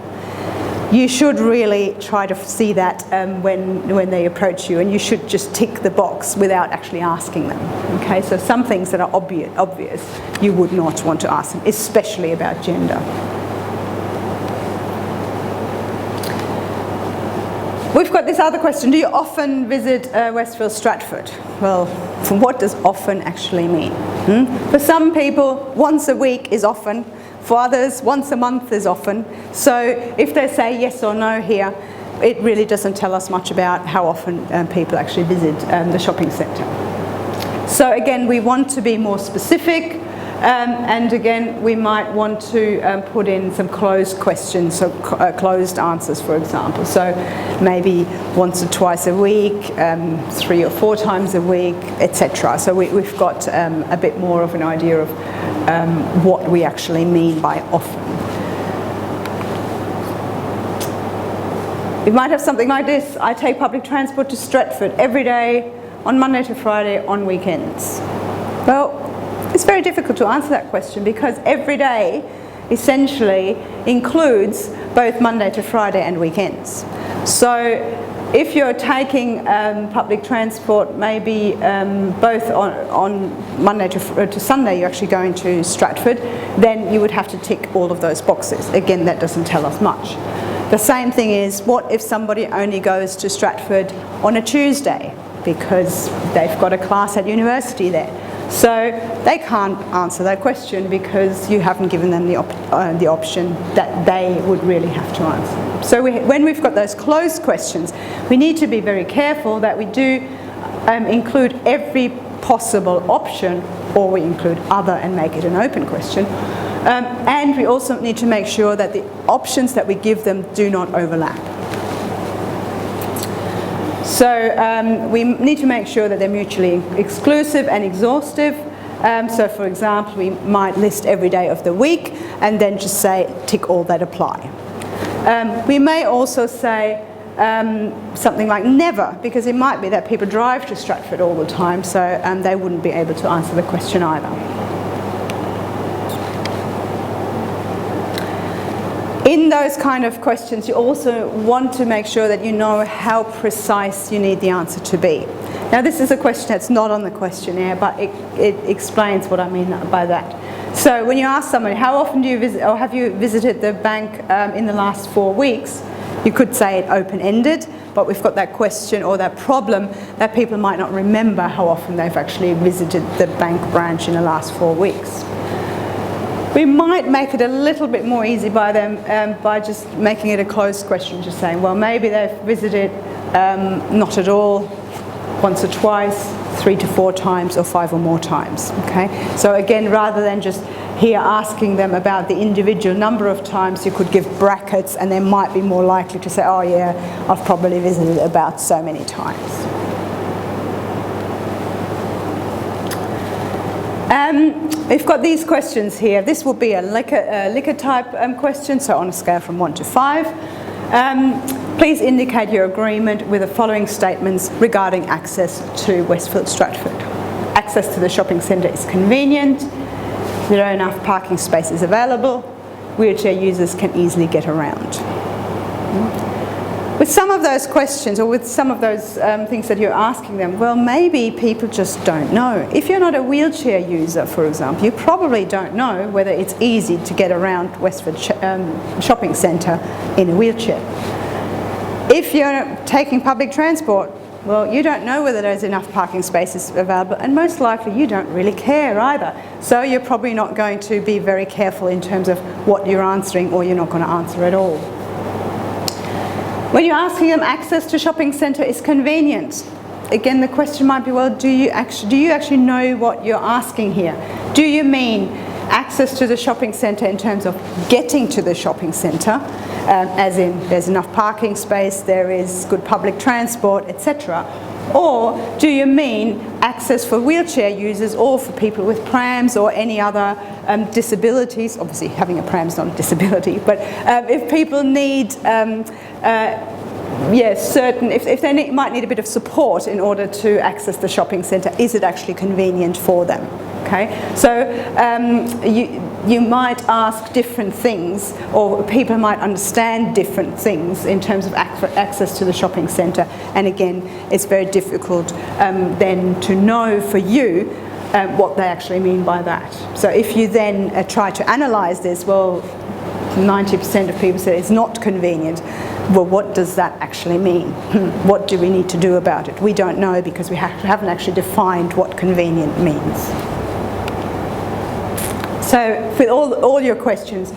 You should really try to see that when they approach you, and you should just tick the box without actually asking them. Okay, so some things that are obvious you would not want to ask them, especially about gender. We've got this other question, do you often visit Westfield Stratford? Well, what does often actually mean? For some people, once a week is often. For others, once a month is often. So if they say yes or no here, it really doesn't tell us much about how often people actually visit the shopping centre. So again, we want to be more specific, and again, we might want to put in some closed questions, so closed answers, for example. So maybe once or twice a week, 3 or 4 times a week, etc. So we've got a bit more of an idea of what we actually mean by often. You might have something like this: I take public transport to Stratford every day, on Monday to Friday, on weekends. Well, it's very difficult to answer that question because every day essentially includes both Monday to Friday and weekends. So if you're taking public transport, maybe both on Monday to Sunday, you're actually going to Stratford, then you would have to tick all of those boxes. Again, that doesn't tell us much. The same thing is, what if somebody only goes to Stratford on a Tuesday because they've got a class at university there? So they can't answer that question because you haven't given them the option that they would really have to answer. So when we've got those closed questions, we need to be very careful that we do include every possible option, or we include other and make it an open question. And we also need to make sure that the options that we give them do not overlap. So we need to make sure that they're mutually exclusive and exhaustive. So for example, we might list every day of the week and then just say tick all that apply. We may also say something like never, because it might be that people drive to Stratford all the time, so they wouldn't be able to answer the question either. In those kind of questions, you also want to make sure that you know how precise you need the answer to be. Now, this is a question that's not on the questionnaire, but it explains what I mean by that. So when you ask somebody, how often do you visit, or have you visited the bank in the last 4 weeks? You could say it open-ended, but we've got that question or that problem that people might not remember how often they've actually visited the bank branch in the last 4 weeks. We might make it a little bit more easy by them by just making it a closed question, just saying, well, maybe they've visited not at all, once or twice, 3 to 4 times, or 5 or more times. Okay. So again, rather than just here asking them about the individual number of times, you could give brackets, and they might be more likely to say, oh yeah, I've probably visited about so many times. We've got these questions here. This will be a liquor type question, so on a scale from 1 to 5. Please indicate your agreement with the following statements regarding access to Westfield Stratford. Access to the shopping centre is convenient. There are enough parking spaces available. Wheelchair users can easily get around. With some of those questions, or with some of those things that you're asking them, well, maybe people just don't know. If you're not a wheelchair user, for example, you probably don't know whether it's easy to get around Westford Shopping Centre in a wheelchair. If you're taking public transport, well, you don't know whether there's enough parking spaces available, and most likely you don't really care either. So you're probably not going to be very careful in terms of what you're answering, or you're not going to answer at all. When you're asking them, access to shopping centre is convenient. Again, the question might be, well, do you actually know what you're asking here? Do you mean access to the shopping centre in terms of getting to the shopping centre, as in there's enough parking space, there is good public transport, etc. Or do you mean access for wheelchair users or for people with prams or any other disabilities? Obviously having a pram is not a disability, but if people need if they might need a bit of support in order to access the shopping centre, is it actually convenient for them? Okay, so you might ask different things, or people might understand different things in terms of access to the shopping centre, and again, it's very difficult then to know for you what they actually mean by that. So if you then try to analyse this, well, 90% of people say it's not convenient. Well, what does that actually mean? What do we need to do about it? We don't know, because we haven't actually defined what convenient means. So with all your questions,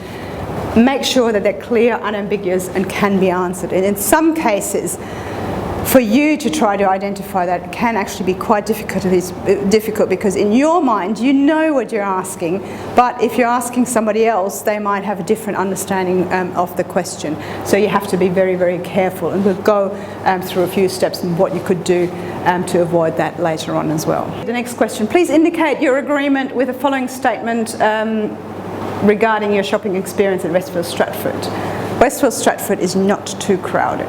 make sure that they're clear, unambiguous, and can be answered. And in some cases, for you to try to identify that can actually be quite difficult, because in your mind you know what you're asking, but if you're asking somebody else, they might have a different understanding of the question. So you have to be very, very careful, and we'll go through a few steps and what you could do to avoid that later on as well. The next question: please indicate your agreement with the following statement regarding your shopping experience at Westfield Stratford. Westfield Stratford is not too crowded.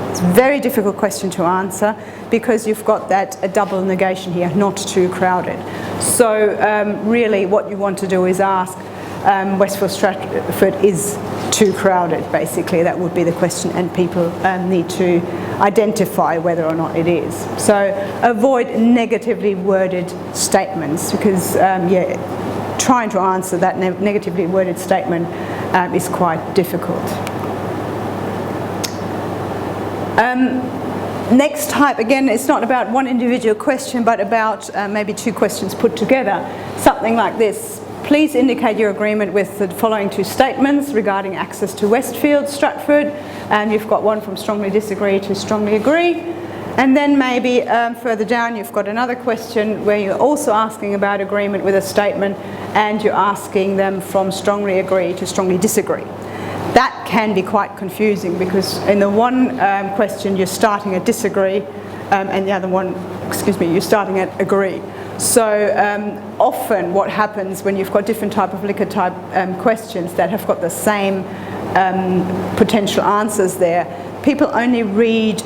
It's a very difficult question to answer, because you've got a double negation here, not too crowded. So really what you want to do is ask, Westfield Stratford is too crowded, basically. That would be the question, and people need to identify whether or not it is. So avoid negatively worded statements, because trying to answer that negatively worded statement is quite difficult. Next type, again, it's not about one individual question, but about maybe two questions put together. Something like this: please indicate your agreement with the following two statements regarding access to Westfield Stratford. And you've got one from strongly disagree to strongly agree. And then maybe further down you've got another question where you're also asking about agreement with a statement, and you're asking them from strongly agree to strongly disagree. That can be quite confusing, because in the one question you're starting at disagree, and the other one, you're starting at agree. So often what happens when you've got different type of liquor type questions that have got the same potential answers there, people only read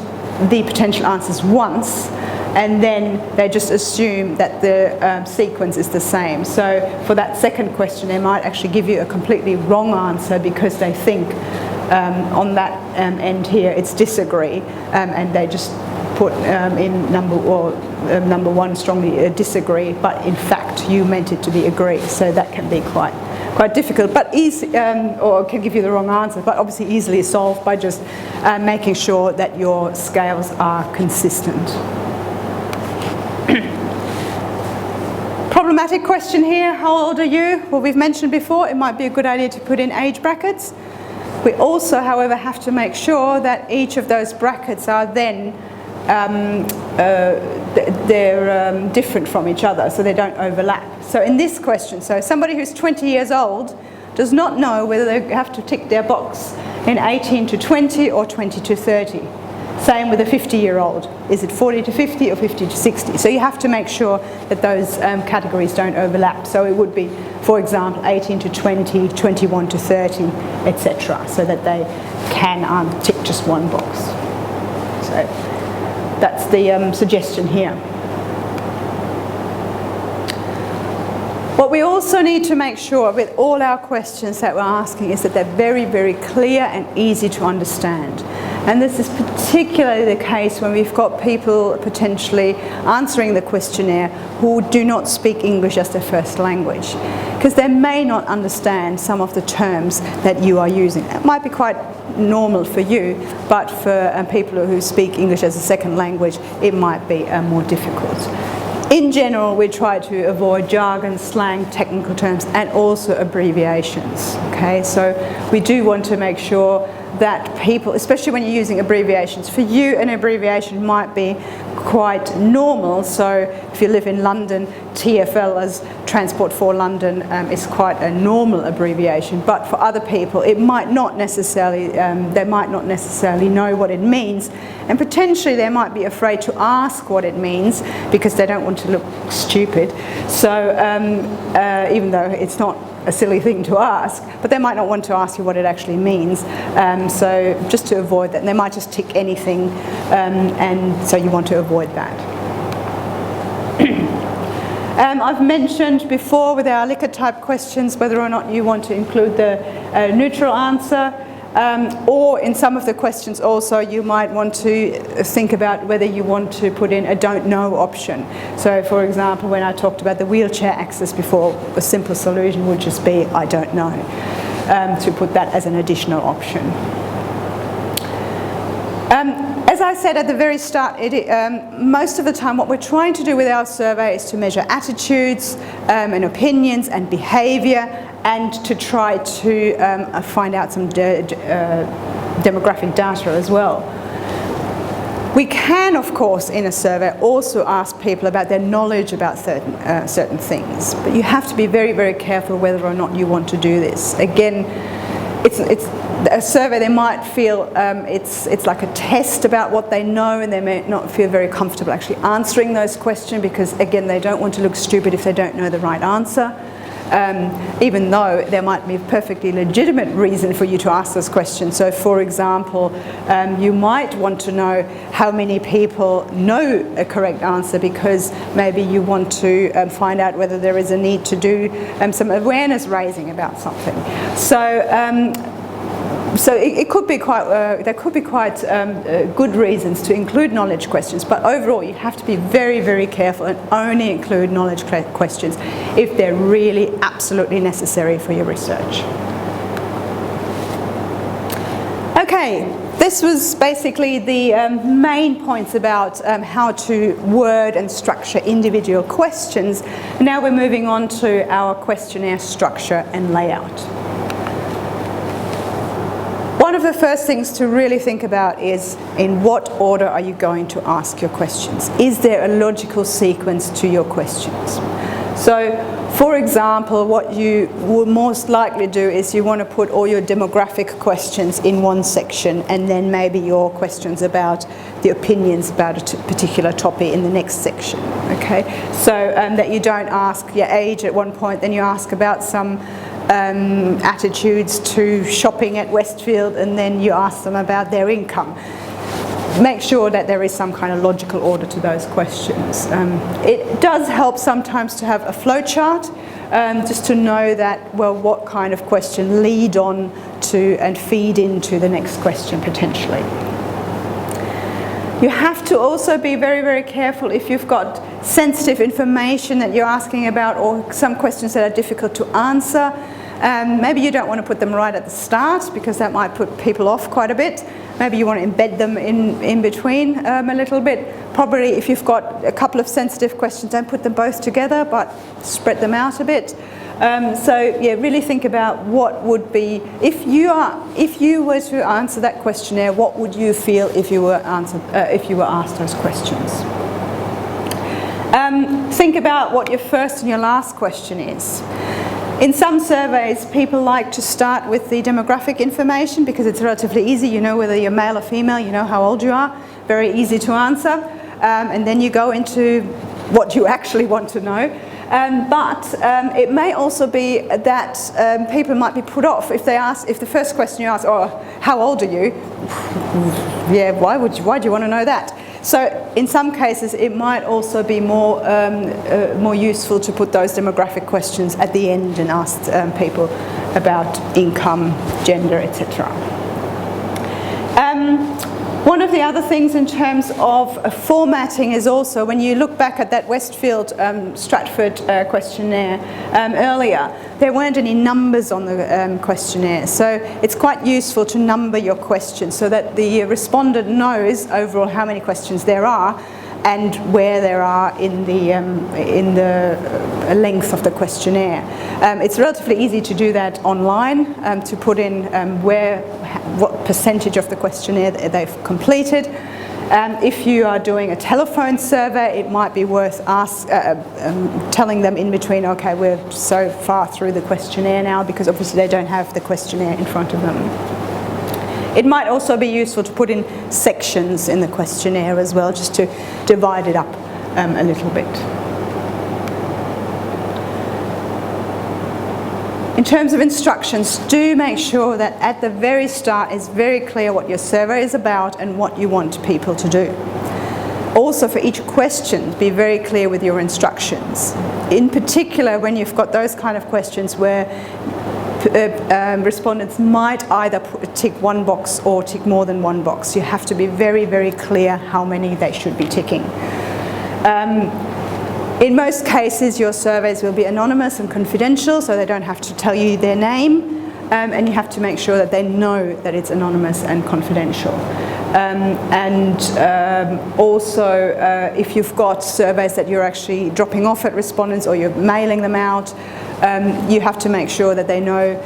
the potential answers once, and then they just assume that the sequence is the same. So for that second question, they might actually give you a completely wrong answer, because they think on that end here it's disagree, and they just put in number one strongly disagree, but in fact you meant it to be agree. So that can be quite difficult, but easy, or can give you the wrong answer, but obviously easily solved by just making sure that your scales are consistent. Problematic question here: how old are you? Well, we've mentioned before, it might be a good idea to put in age brackets. We also, however, have to make sure that each of those brackets are then they're different from each other, so they don't overlap. So in this question, so somebody who's 20 years old does not know whether they have to tick their box in 18 to 20 or 20 to 30. Same with a 50-year-old. Is it 40 to 50 or 50 to 60? So you have to make sure that those categories don't overlap. So it would be, for example, 18 to 20, 21 to 30, etc., so that they can tick just one box. So that's the suggestion here. What we also need to make sure with all our questions that we're asking is that they're very, very clear and easy to understand. And this is particularly the case when we've got people potentially answering the questionnaire who do not speak English as their first language, because they may not understand some of the terms that you are using. It might be quite normal for you, but for people who speak English as a second language, it might be more difficult. In general, we try to avoid jargon, slang, technical terms, and also abbreviations. Okay, so we do want to make sure that people, especially when you're using abbreviations, for you an abbreviation might be quite normal. So if you live in London, TFL as Transport for London is quite a normal abbreviation, but for other people it might not necessarily, they might not necessarily know what it means, and potentially they might be afraid to ask what it means because they don't want to look stupid. So even though it's not a silly thing to ask, but they might not want to ask you what it actually means. So just to avoid that, they might just tick anything, and so you want to avoid that. I've mentioned before with our liquor type questions whether or not you want to include the neutral answer, or in some of the questions also you might want to think about whether you want to put in a don't know option. So for example, when I talked about the wheelchair access before, a simple solution would just be I don't know, to put that as an additional option. As I said at the very start, most of the time what we're trying to do with our survey is to measure attitudes and opinions and behaviour, and to try to find out some demographic data as well. We can, of course, in a survey also ask people about their knowledge about certain things, but you have to be very, very careful whether or not you want to do this. Again, it's a survey, they might feel it's like a test about what they know, and they may not feel very comfortable actually answering those questions because, again, they don't want to look stupid if they don't know the right answer. Even though there might be a perfectly legitimate reason for you to ask those questions. So for example, you might want to know how many people know a correct answer because maybe you want to find out whether there is a need to do some awareness raising about something. So it could be quite, there could be quite good reasons to include knowledge questions, but overall you have to be very, very careful and only include knowledge questions if they're really absolutely necessary for your research. Okay, this was basically the main points about how to word and structure individual questions. Now we're moving on to our questionnaire structure and layout. One of the first things to really think about is in what order are you going to ask your questions? Is there a logical sequence to your questions? So, for example, what you will most likely do is you want to put all your demographic questions in one section, and then maybe your questions about the opinions about a particular topic in the next section. Okay, so that you don't ask your age at one point, then you ask about some attitudes to shopping at Westfield, and then you ask them about their income. Make sure that there is some kind of logical order to those questions. It does help sometimes to have a flow chart, just to know that, well, what kind of question lead on to and feed into the next question potentially. You have to also be very, very careful if you've got sensitive information that you're asking about, or some questions that are difficult to answer. Maybe you don't want to put them right at the start because that might put people off quite a bit. Maybe you want to embed them in between a little bit. Probably if you've got a couple of sensitive questions, don't put them both together, but spread them out a bit. So yeah, really think about what would be, if you were to answer that questionnaire, what would you feel if you were asked those questions? Think about what your first and your last question is. In some surveys, people like to start with the demographic information because it's relatively easy. You know whether you're male or female, you know how old you are, very easy to answer. And then you go into what you actually want to know. But it may also be that people might be put off if the first question you ask, oh, how old are you? Yeah, why do you want to know that? So in some cases it might also be more useful to put those demographic questions at the end and ask people about income, gender, etc. One of the other things in terms of formatting is also, when you look back at that Westfield Stratford questionnaire earlier, there weren't any numbers on the questionnaire, so it's quite useful to number your questions so that the respondent knows overall how many questions there are and where there are in the length of the questionnaire. It's relatively easy to do that online, to put in what percentage of the questionnaire they've completed. If you are doing a telephone survey, it might be worth telling them in between, okay, we're so far through the questionnaire now, because obviously they don't have the questionnaire in front of them. It might also be useful to put in sections in the questionnaire as well, just to divide it up a little bit. In terms of instructions, do make sure that at the very start it's very clear what your survey is about and what you want people to do. Also, for each question, be very clear with your instructions. In particular, when you've got those kind of questions where respondents might either tick one box or tick more than one box, you have to be very, very clear how many they should be ticking. In most cases, your surveys will be anonymous and confidential, so they don't have to tell you their name, and you have to make sure that they know that it's anonymous and confidential. Also, if you've got surveys that you're actually dropping off at respondents or you're mailing them out, you have to make sure that they know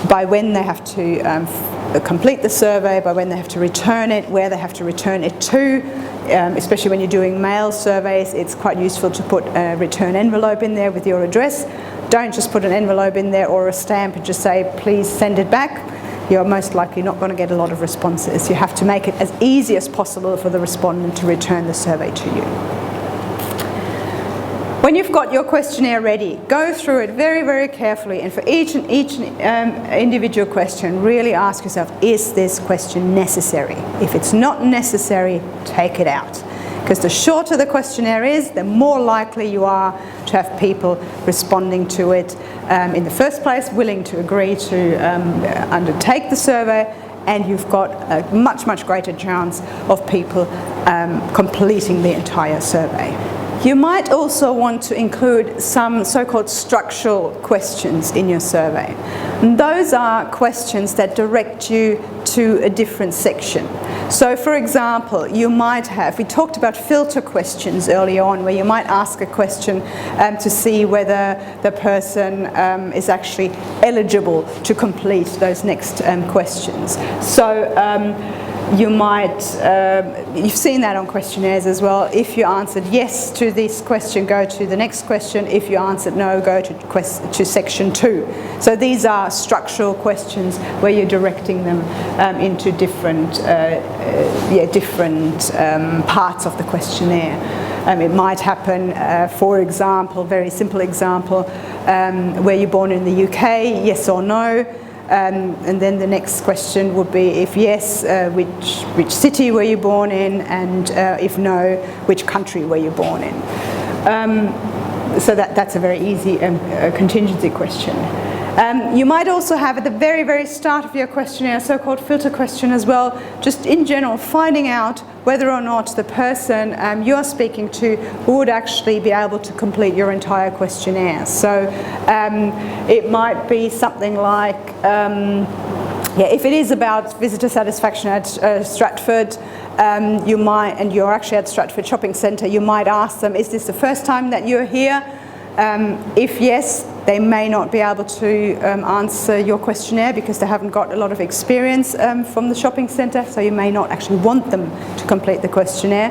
by when they have to complete the survey, by when they have to return it, where they have to return it to. Especially when you're doing mail surveys, it's quite useful to put a return envelope in there with your address. Don't just put an envelope in there or a stamp and just say, please send it back. You're most likely not going to get a lot of responses. You have to make it as easy as possible for the respondent to return the survey to you. When you've got your questionnaire ready, go through it very, very carefully, and for each individual question, really ask yourself, is this question necessary? If it's not necessary, take it out. Because the shorter the questionnaire is, the more likely you are to have people responding to it in the first place, willing to agree to undertake the survey, and you've got a much, much greater chance of people completing the entire survey. You might also want to include some so-called structural questions in your survey. And those are questions that direct you to a different section. So for example, you might have, we talked about filter questions early on, where you might ask a question to see whether the person is actually eligible to complete those next questions. So you might, you've seen that on questionnaires as well. If you answered yes to this question, go to the next question. If you answered no, go to section 2. So these are structural questions where you're directing them into different parts of the questionnaire. It might happen, for example, very simple example, were you born in the UK, yes or no? And then the next question would be, if yes, which city were you born in, and if no, which country were you born in? So that's a very easy contingency question. You might also have at the very, very start of your questionnaire a so-called filter question as well, just in general finding out whether or not the person you're speaking to would actually be able to complete your entire questionnaire. So it might be something like, if it is about visitor satisfaction at Stratford, you might, and you're actually at Stratford Shopping Centre, you might ask them, is this the first time that you're here? If yes, they may not be able to answer your questionnaire because they haven't got a lot of experience from the shopping centre, so you may not actually want them to complete the questionnaire.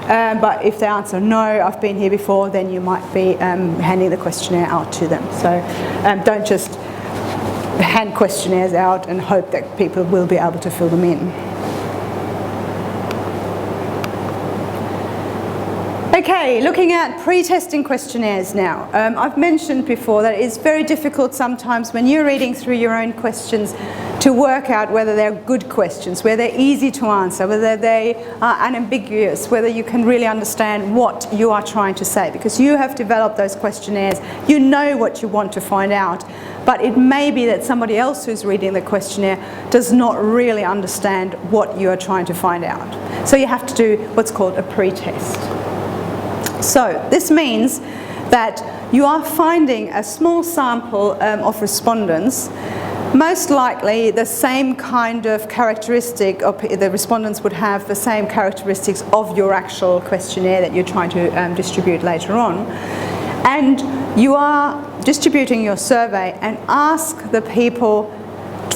But if they answer no, I've been here before, then you might be handing the questionnaire out to them. So don't just hand questionnaires out and hope that people will be able to fill them in. Okay, looking at pre-testing questionnaires now. I've mentioned before that it's very difficult sometimes when you're reading through your own questions to work out whether they're good questions, whether they're easy to answer, whether they are unambiguous, whether you can really understand what you are trying to say, because you have developed those questionnaires, you know what you want to find out, but it may be that somebody else who's reading the questionnaire does not really understand what you are trying to find out. So you have to do what's called a pre-test. So this means that you are finding a small sample of respondents, most likely the same kind of characteristic, or the respondents would have the same characteristics of your actual questionnaire that you're trying to distribute later on. And you are distributing your survey and ask the people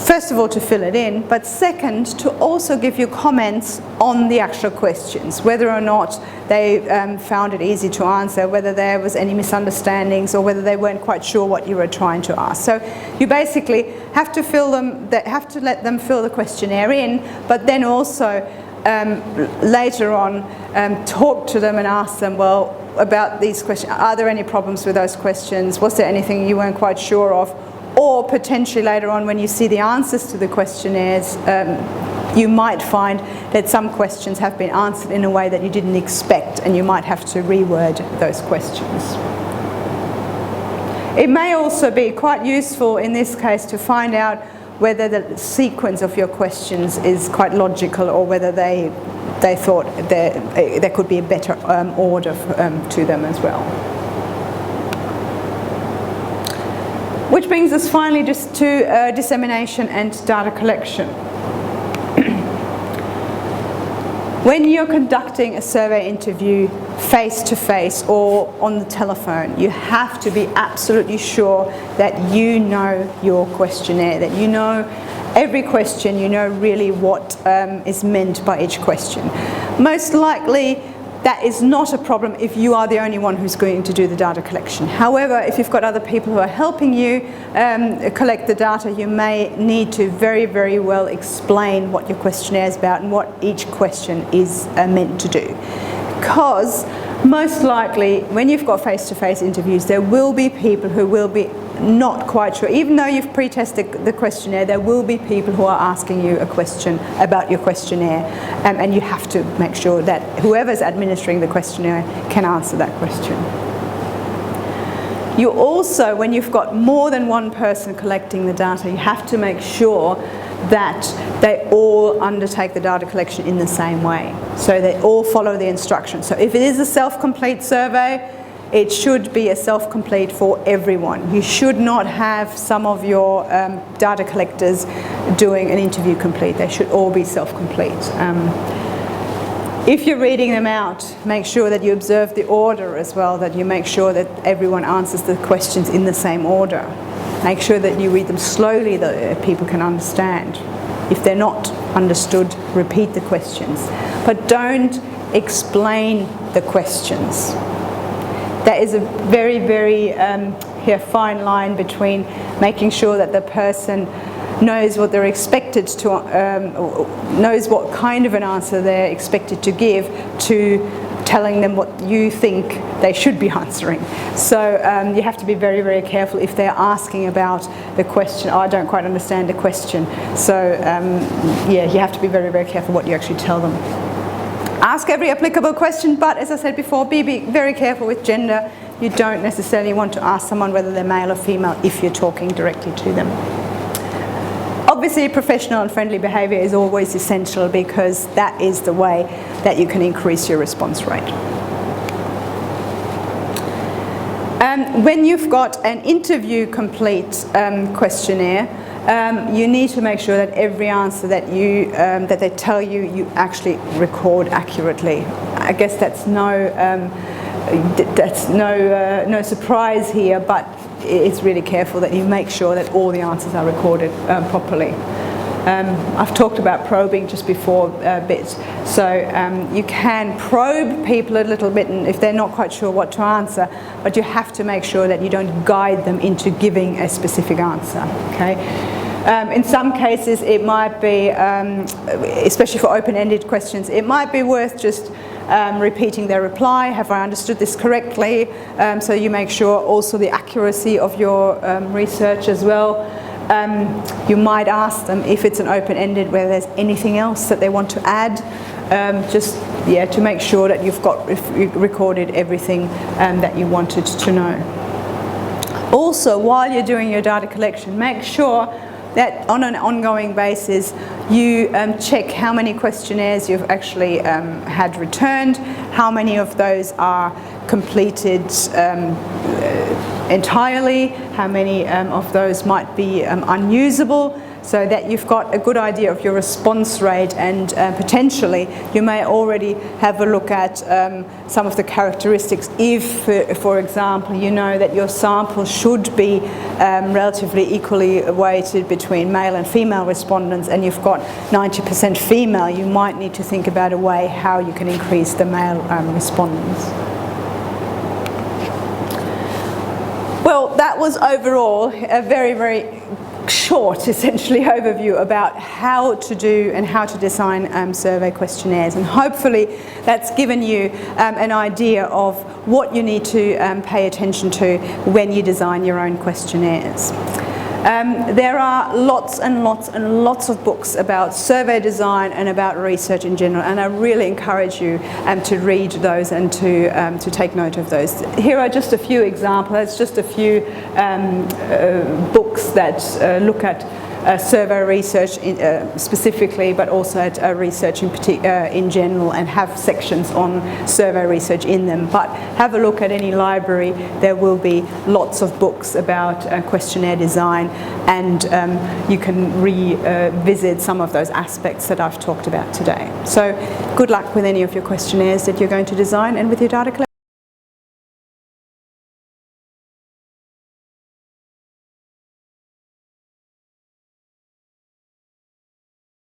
first of all, to fill it in, but second, to also give you comments on the actual questions, whether or not they found it easy to answer, whether there was any misunderstandings, or whether they weren't quite sure what you were trying to ask. So you basically have to let them fill the questionnaire in, but then also later on talk to them and ask them, well, about these questions, are there any problems with those questions? Was there anything you weren't quite sure of? Or potentially later on, when you see the answers to the questionnaires, you might find that some questions have been answered in a way that you didn't expect, and you might have to reword those questions. It may also be quite useful in this case to find out whether the sequence of your questions is quite logical, or whether they thought there could be a better order to them as well. Which brings us finally just to dissemination and data collection. When you're conducting a survey interview face-to-face or on the telephone, you have to be absolutely sure that you know your questionnaire, that you know every question, you know really what is meant by each question. Most likely, that is not a problem if you are the only one who's going to do the data collection. However, if you've got other people who are helping you collect the data, you may need to very, very well explain what your questionnaire is about and what each question is meant to do. Because most likely, when you've got face-to-face interviews, there will be people who will be not quite sure. Even though you've pre-tested the questionnaire, there will be people who are asking you a question about your questionnaire, and you have to make sure that whoever's administering the questionnaire can answer that question. You also, when you've got more than one person collecting the data, you have to make sure that they all undertake the data collection in the same way. So they all follow the instructions. So if it is a self-complete survey, it should be a self-complete for everyone. You should not have some of your data collectors doing an interview complete. They should all be self-complete. If you're reading them out, make sure that you observe the order as well, that you make sure that everyone answers the questions in the same order. Make sure that you read them slowly, that people can understand. If they're not understood, repeat the questions. But don't explain the questions. There is a very, very fine line between making sure that the person knows what they're expected to, knows what kind of an answer they're expected to give, to telling them what you think they should be answering. So you have to be very, very careful if they're asking about the question. Oh, I don't quite understand the question. So yeah, you have to be very, very careful what you actually tell them. Ask every applicable question, but as I said before, be very careful with gender. You don't necessarily want to ask someone whether they're male or female if you're talking directly to them. Obviously, professional and friendly behaviour is always essential, because that is the way that you can increase your response rate. When you've got an interview complete questionnaire, you need to make sure that every answer that they tell you, you actually record accurately. I guess that's no surprise here, but it's really careful that you make sure that all the answers are recorded properly. I've talked about probing just before a bit, so you can probe people a little bit, and if they're not quite sure what to answer, but you have to make sure that you don't guide them into giving a specific answer. Okay. In some cases, it might be, especially for open-ended questions, it might be worth just repeating their reply. Have I understood this correctly? So you make sure also the accuracy of your research as well. You might ask them, if it's an open-ended, whether there's anything else that they want to add, to make sure that you've recorded everything that you wanted to know. Also, while you're doing your data collection, make sure that on an ongoing basis you check how many questionnaires you've actually had returned, how many of those are completed entirely, how many of those might be unusable, so that you've got a good idea of your response rate, and potentially you may already have a look at some of the characteristics. If, for example, you know that your sample should be relatively equally weighted between male and female respondents, and you've got 90% female, you might need to think about a way how you can increase the male respondents. Well, that was overall a very, very short, essentially, overview about how to do and how to design survey questionnaires, and hopefully that's given you an idea of what you need to pay attention to when you design your own questionnaires. There are lots and lots and lots of books about survey design and about research in general, and I really encourage you to read those and to take note of those. Here are just a few examples. It's just a few books that look at survey research specifically, but also at research in general, and have sections on survey research in them. But have a look at any library. There will be lots of books about questionnaire design, and you can revisit some of those aspects that I've talked about today. So good luck with any of your questionnaires that you're going to design and with your data collection.